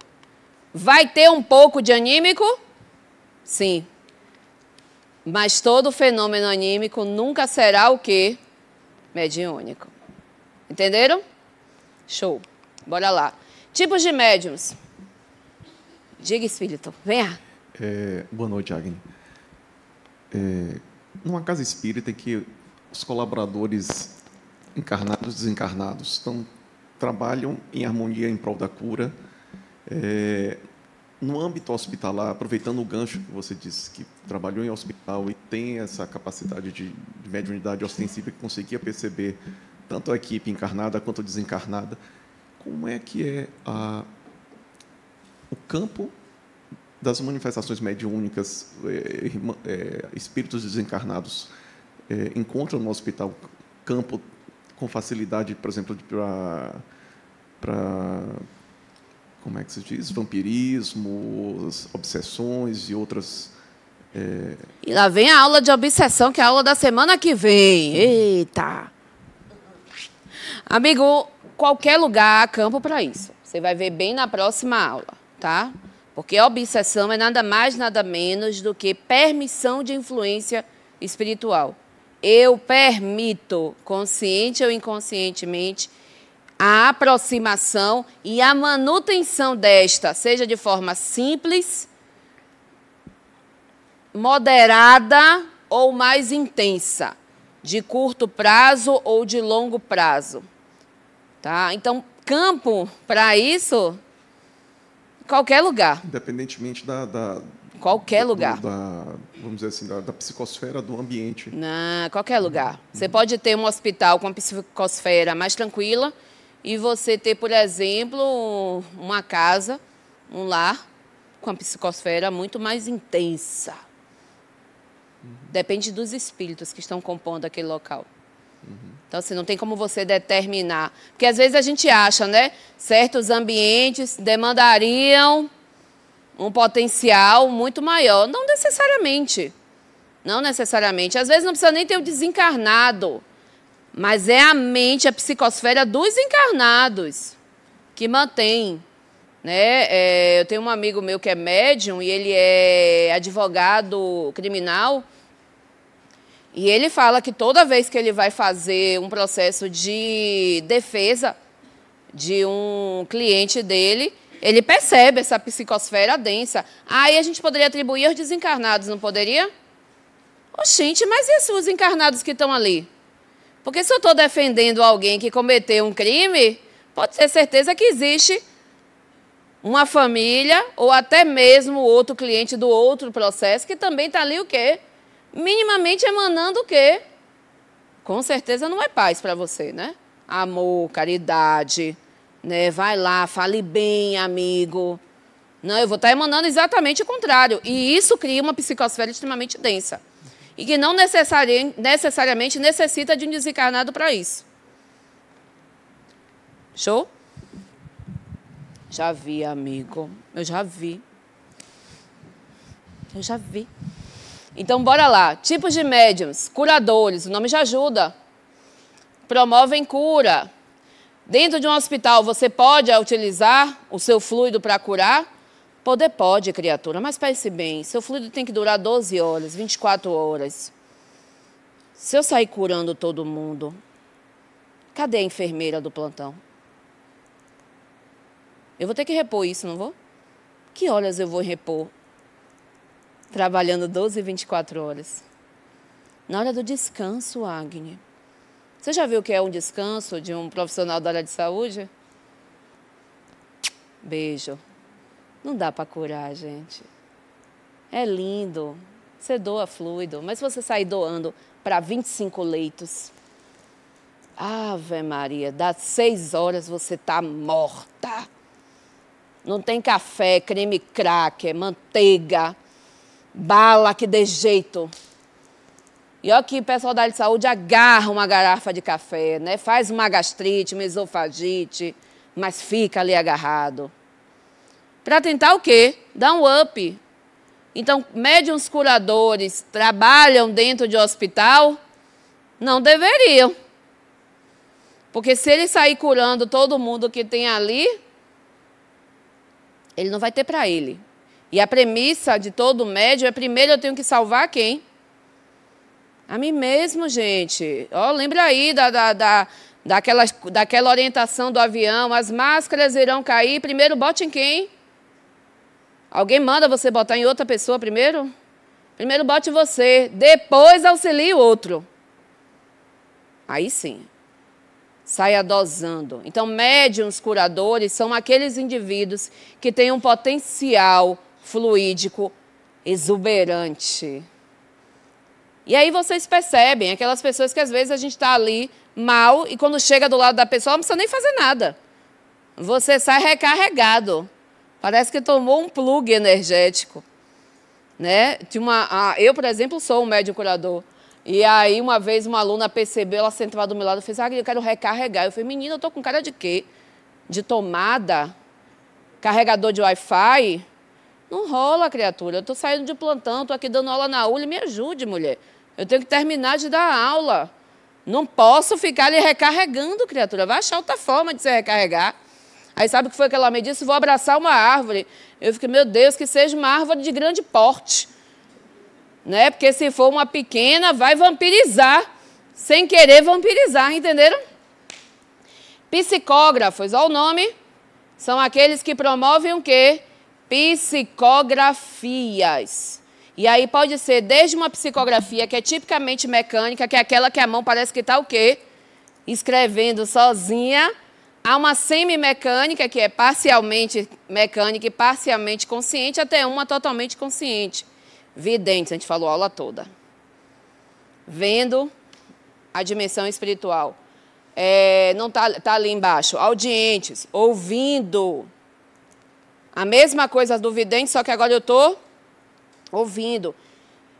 vai ter um pouco de anímico? Sim. Mas todo fenômeno anímico nunca será o quê? Mediúnico. Entenderam? Show. Bora lá. Tipos de médiums. Diga, espírito. Venha. Boa noite, Agni. Numa casa espírita que os colaboradores encarnados e desencarnados trabalham em harmonia em prol da cura. No âmbito hospitalar, aproveitando o gancho que você disse, que trabalhou em hospital e tem essa capacidade de mediunidade ostensiva, que conseguia perceber tanto a equipe encarnada quanto desencarnada, como é que é o campo das manifestações mediúnicas, espíritos desencarnados encontram no hospital campo com facilidade, por exemplo, para como é que se diz? Vampirismo, obsessões e outras... E lá vem a aula de obsessão, que é a aula da semana que vem. Eita! Amigo, qualquer lugar há campo para isso. Você vai ver bem na próxima aula, tá? Porque a obsessão é nada mais, nada menos do que permissão de influência espiritual. Eu permito, consciente ou inconscientemente, a aproximação e a manutenção desta, seja de forma simples, moderada ou mais intensa, de curto prazo ou de longo prazo. Tá? Então, campo para isso, qualquer lugar. Independentemente qualquer lugar. Vamos dizer assim, da psicosfera do ambiente. Não, qualquer lugar. Você pode ter um hospital com a psicosfera mais tranquila, e você ter, por exemplo, uma casa, um lar, com a psicosfera muito mais intensa. Depende dos espíritos que estão compondo aquele local. Então, assim, não tem como você determinar. Porque, às vezes, a gente acha, né? Certos ambientes demandariam um potencial muito maior. Não necessariamente. Não necessariamente. Às vezes, não precisa nem ter o desencarnado. Mas é a mente, a psicosfera dos encarnados que mantém. Né? Eu tenho um amigo meu que é médium e ele é advogado criminal. E ele fala que toda vez que ele vai fazer um processo de defesa de um cliente dele, ele percebe essa psicosfera densa. Aí a gente poderia atribuir aos desencarnados, não poderia? Oxente, mas e os encarnados que estão ali? Porque se eu estou defendendo alguém que cometeu um crime, pode ter certeza que existe uma família ou até mesmo outro cliente do outro processo que também está ali o quê? Minimamente emanando o quê? Com certeza não é paz para você, né? Amor, caridade, né? Vai lá, fale bem, amigo. Não, eu vou estar emanando exatamente o contrário. E isso cria uma psicosfera extremamente densa. E que não necessariamente necessita de um desencarnado para isso. Show? Já vi, amigo. Eu já vi. Eu já vi. Então, bora lá. Tipos de médiums. Curadores. O nome já ajuda. Promovem cura. Dentro de um hospital, você pode utilizar o seu fluido para curar? Poder pode, criatura, mas pense bem, seu fluido tem que durar 12 horas, 24 horas. Se eu sair curando todo mundo, cadê a enfermeira do plantão? Eu vou ter que repor isso, não vou? Que horas eu vou repor? Trabalhando 12, 24 horas. Na hora do descanso, Agni. Você já viu o que é um descanso de um profissional da área de saúde? Beijo. Não dá para curar, gente. É lindo. Você doa fluido. Mas se você sair doando para 25 leitos, Ave Maria, das 6 horas você está morta. Não tem café, creme cracker, manteiga, bala que dê jeito. E olha que o pessoal da área de saúde agarra uma garrafa de café, né? Faz uma gastrite, uma esofagite, mas fica ali agarrado. Para tentar o quê? Dar um up. Então, médiuns curadores trabalham dentro de hospital? Não deveriam. Porque se ele sair curando todo mundo que tem ali, ele não vai ter para ele. E a premissa de todo médium é, primeiro eu tenho que salvar quem? A mim mesmo, gente. Ó, lembra aí daquela orientação do avião, as máscaras irão cair, primeiro bote em quem? Alguém manda você botar em outra pessoa primeiro? Primeiro bote você, depois auxilie o outro. Aí sim, saia dosando. Então, médiuns curadores são aqueles indivíduos que têm um potencial fluídico exuberante. E aí vocês percebem, aquelas pessoas que às vezes a gente está ali mal e quando chega do lado da pessoa não precisa nem fazer nada. Você sai recarregado. Parece que tomou um plug energético. Né? Eu, por exemplo, sou um médium curador. E aí, uma vez, uma aluna percebeu, ela sentou do meu lado e fez, eu quero recarregar. Eu falei, menina, eu estou com cara de quê? De tomada? Carregador de Wi-Fi? Não rola, criatura. Eu estou saindo de plantão, estou aqui dando aula na ULE, me ajude, mulher. Eu tenho que terminar de dar aula. Não posso ficar ali recarregando, criatura. Vai achar outra forma de se recarregar. Aí sabe o que foi que ela me disse? Vou abraçar uma árvore. Eu fiquei, meu Deus, que seja uma árvore de grande porte. Né? Porque se for uma pequena, vai vampirizar. Sem querer vampirizar, entenderam? Psicógrafos, olha o nome. São aqueles que promovem o quê? Psicografias. E aí pode ser desde uma psicografia que é tipicamente mecânica, que é aquela que a mão parece que está o quê? Escrevendo sozinha, a uma semimecânica, que é parcialmente mecânica e parcialmente consciente, até uma totalmente consciente. Videntes, a gente falou a aula toda. Vendo a dimensão espiritual. Não tá ali embaixo. Audientes, ouvindo. A mesma coisa do vidente, só que agora eu estou ouvindo.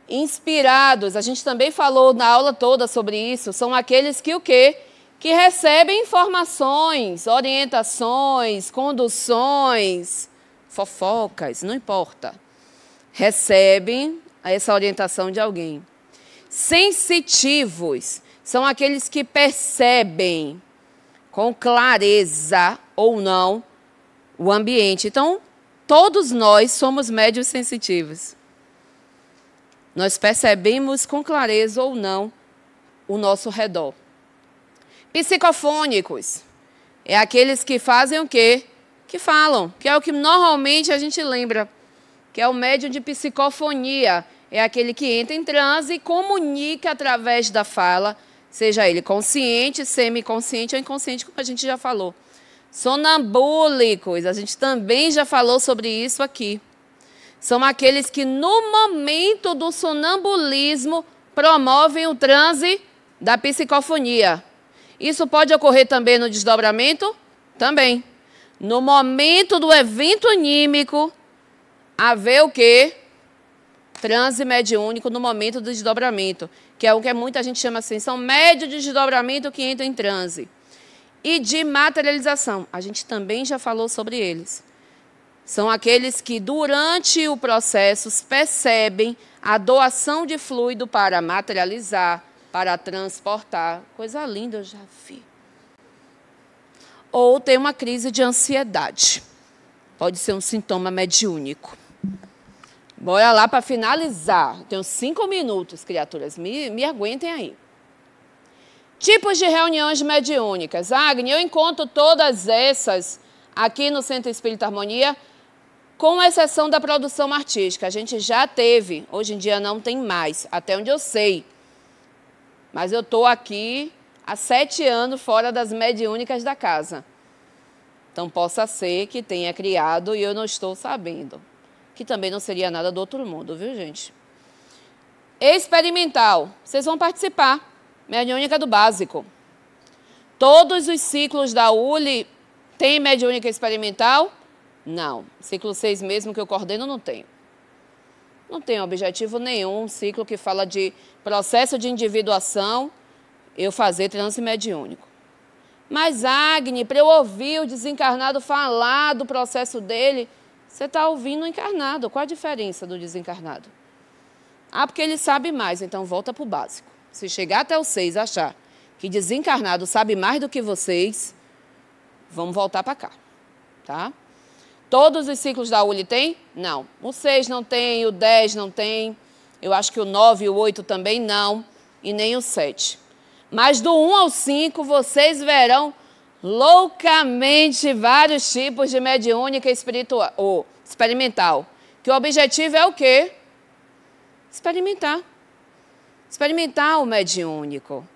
Inspirados, a gente também falou na aula toda sobre isso, são aqueles que o quê? Que recebem informações, orientações, conduções, fofocas, não importa. Recebem essa orientação de alguém. Sensitivos são aqueles que percebem com clareza ou não o ambiente. Então, todos nós somos médiuns sensitivos. Nós percebemos com clareza ou não o nosso redor. Psicofônicos é aqueles que fazem o quê? Que falam, que é o que normalmente a gente lembra, que é o médium de psicofonia. É aquele que entra em transe e comunica através da fala, seja ele consciente, semiconsciente ou inconsciente, como a gente já falou. Sonambúlicos, a gente também já falou sobre isso aqui. São aqueles que, no momento do sonambulismo, promovem o transe da psicofonia. Isso pode ocorrer também no desdobramento? Também. No momento do evento anímico, haver o quê? Transe mediúnico no momento do desdobramento, que é o que muita gente chama assim, são médios de desdobramento que entram em transe. E de materialização, a gente também já falou sobre eles. São aqueles que, durante o processo, percebem a doação de fluido para materializar, para transportar. Coisa linda, eu já vi. Ou tem uma crise de ansiedade. Pode ser um sintoma mediúnico. Bora lá para finalizar. Tenho 5 minutos, criaturas. Me aguentem aí. Tipos de reuniões mediúnicas. Agni, eu encontro todas essas aqui no Centro Espírita Harmonia, com exceção da produção artística. A gente já teve, hoje em dia não tem mais, até onde eu sei. Mas eu estou aqui há 7 anos fora das mediúnicas da casa. Então, possa ser que tenha criado e eu não estou sabendo. Que também não seria nada do outro mundo, viu, gente? Experimental. Vocês vão participar. Mediúnica do básico. Todos os ciclos da ULE têm mediúnica experimental? Não. Ciclo 6 mesmo que eu coordeno, não tenho. Não tenho objetivo nenhum. Ciclo que fala de processo de individuação, eu fazer transe mediúnico. Mas, Agni, para eu ouvir o desencarnado falar do processo dele, você está ouvindo o encarnado. Qual a diferença do desencarnado? Ah, porque ele sabe mais, então volta para o básico. Se chegar até o 6 achar que desencarnado sabe mais do que vocês, vamos voltar para cá, tá? Todos os ciclos da ULE tem? Não. O 6 não tem, o 10 não tem, eu acho que o 9 e o 8 também não, e nem o 7. Mas do 1 ao 5, vocês verão loucamente vários tipos de mediúnica espiritual, ou experimental. Que o objetivo é o quê? Experimentar. Experimentar o mediúnico.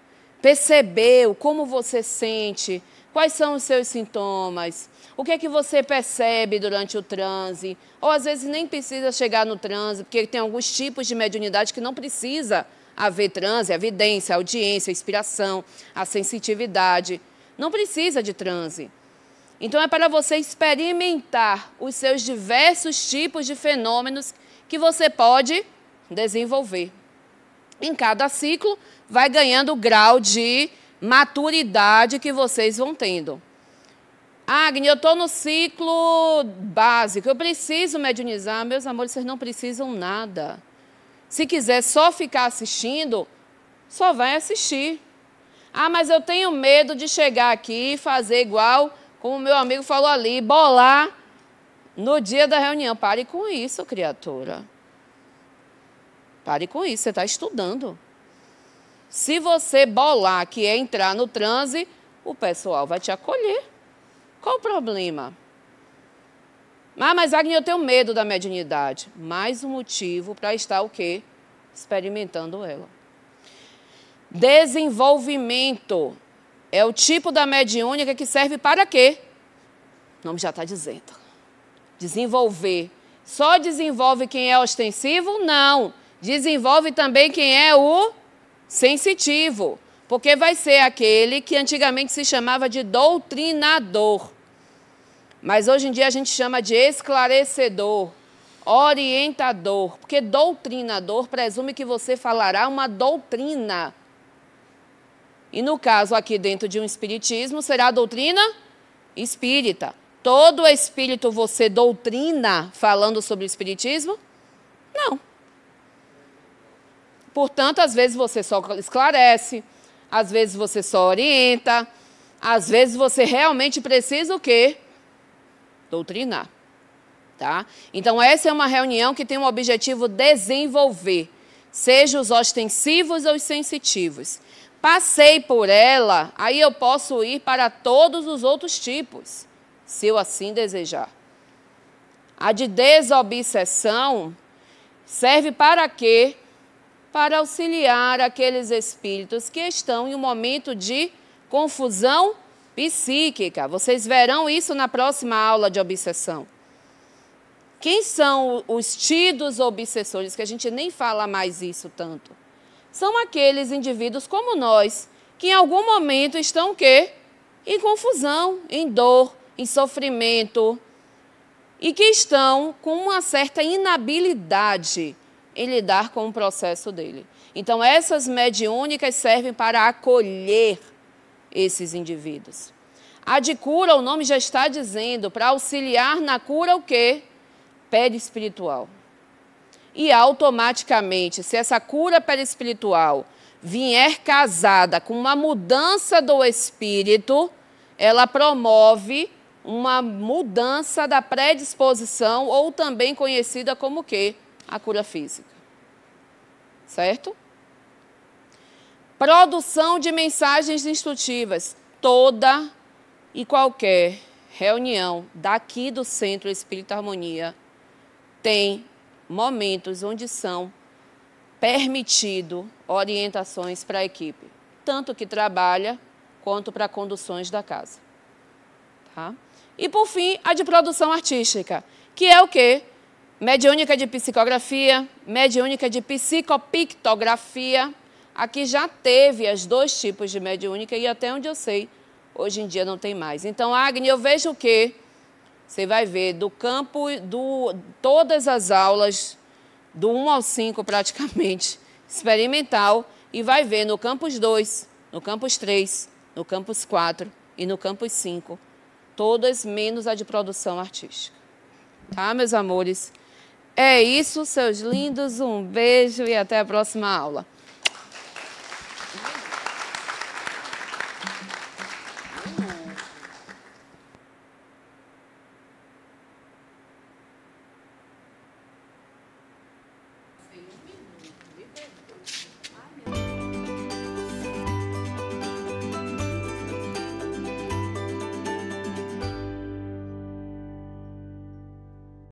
percebeu como você sente, quais são os seus sintomas, o que é que você percebe durante o transe, ou às vezes nem precisa chegar no transe, porque tem alguns tipos de mediunidade que não precisa haver transe, a evidência, a audiência, a inspiração, a sensitividade. Não precisa de transe. Então, é para você experimentar os seus diversos tipos de fenômenos que você pode desenvolver. Em cada ciclo, vai ganhando o grau de maturidade que vocês vão tendo. Agni, eu estou no ciclo básico, eu preciso mediunizar. Meus amores, vocês não precisam nada. Se quiser só ficar assistindo, só vai assistir. Ah, mas eu tenho medo de chegar aqui e fazer igual, como o meu amigo falou ali, bolar no dia da reunião. Pare com isso, criatura. Pare com isso, você está estudando. Se você bolar, que é entrar no transe, o pessoal vai te acolher. Qual o problema? Ah, mas Agni, eu tenho medo da mediunidade. Mais um motivo para estar o quê? Experimentando ela. Desenvolvimento é o tipo da mediúnica que serve para quê? O nome já está dizendo. Desenvolver. Só desenvolve quem é ostensivo? Não. Desenvolve também quem é o sensitivo. Porque vai ser aquele que antigamente se chamava de doutrinador. Mas hoje em dia a gente chama de esclarecedor, orientador. Porque doutrinador presume que você falará uma doutrina. E no caso aqui dentro de um espiritismo, será a doutrina espírita. Todo espírito você doutrina falando sobre o espiritismo? Não. Portanto, às vezes você só esclarece, às vezes você só orienta, às vezes você realmente precisa o quê? Doutrinar. Tá? Então, essa é uma reunião que tem um objetivo desenvolver, seja os ostensivos ou os sensitivos. Passei por ela, aí eu posso ir para todos os outros tipos, se eu assim desejar. A de desobsessão serve para quê? Para auxiliar aqueles espíritos que estão em um momento de confusão psíquica. Vocês verão isso na próxima aula de obsessão. Quem são os tidos obsessores, que a gente nem fala mais isso tanto? São aqueles indivíduos como nós, que em algum momento estão o quê? Em confusão, em dor, em sofrimento, e que estão com uma certa inabilidade em lidar com o processo dele. Então, essas mediúnicas servem para acolher esses indivíduos. A de cura, o nome já está dizendo, para auxiliar na cura o quê? Perispiritual. E automaticamente, se essa cura perispiritual vier casada com uma mudança do espírito, ela promove uma mudança da predisposição, ou também conhecida como o quê? A cura física. Certo? Produção de mensagens instrutivas. Toda e qualquer reunião daqui do Centro Espírita Harmonia tem momentos onde são permitidas orientações para a equipe, tanto que trabalha quanto para conduções da casa. Tá? E, por fim, a de produção artística, que é o quê? Mediúnica de psicografia, mediúnica de psicopictografia. Aqui já teve os dois tipos de mediúnica e até onde eu sei, hoje em dia não tem mais. Então, Agni, eu vejo o quê? Você vai ver do campo, todas as aulas, do 1 ao 5 praticamente, experimental, e vai ver no campus 2, no campus 3, no campus 4 e no campus 5, todas menos a de produção artística. Tá, meus amores? É isso, seus lindos, um beijo e até a próxima aula.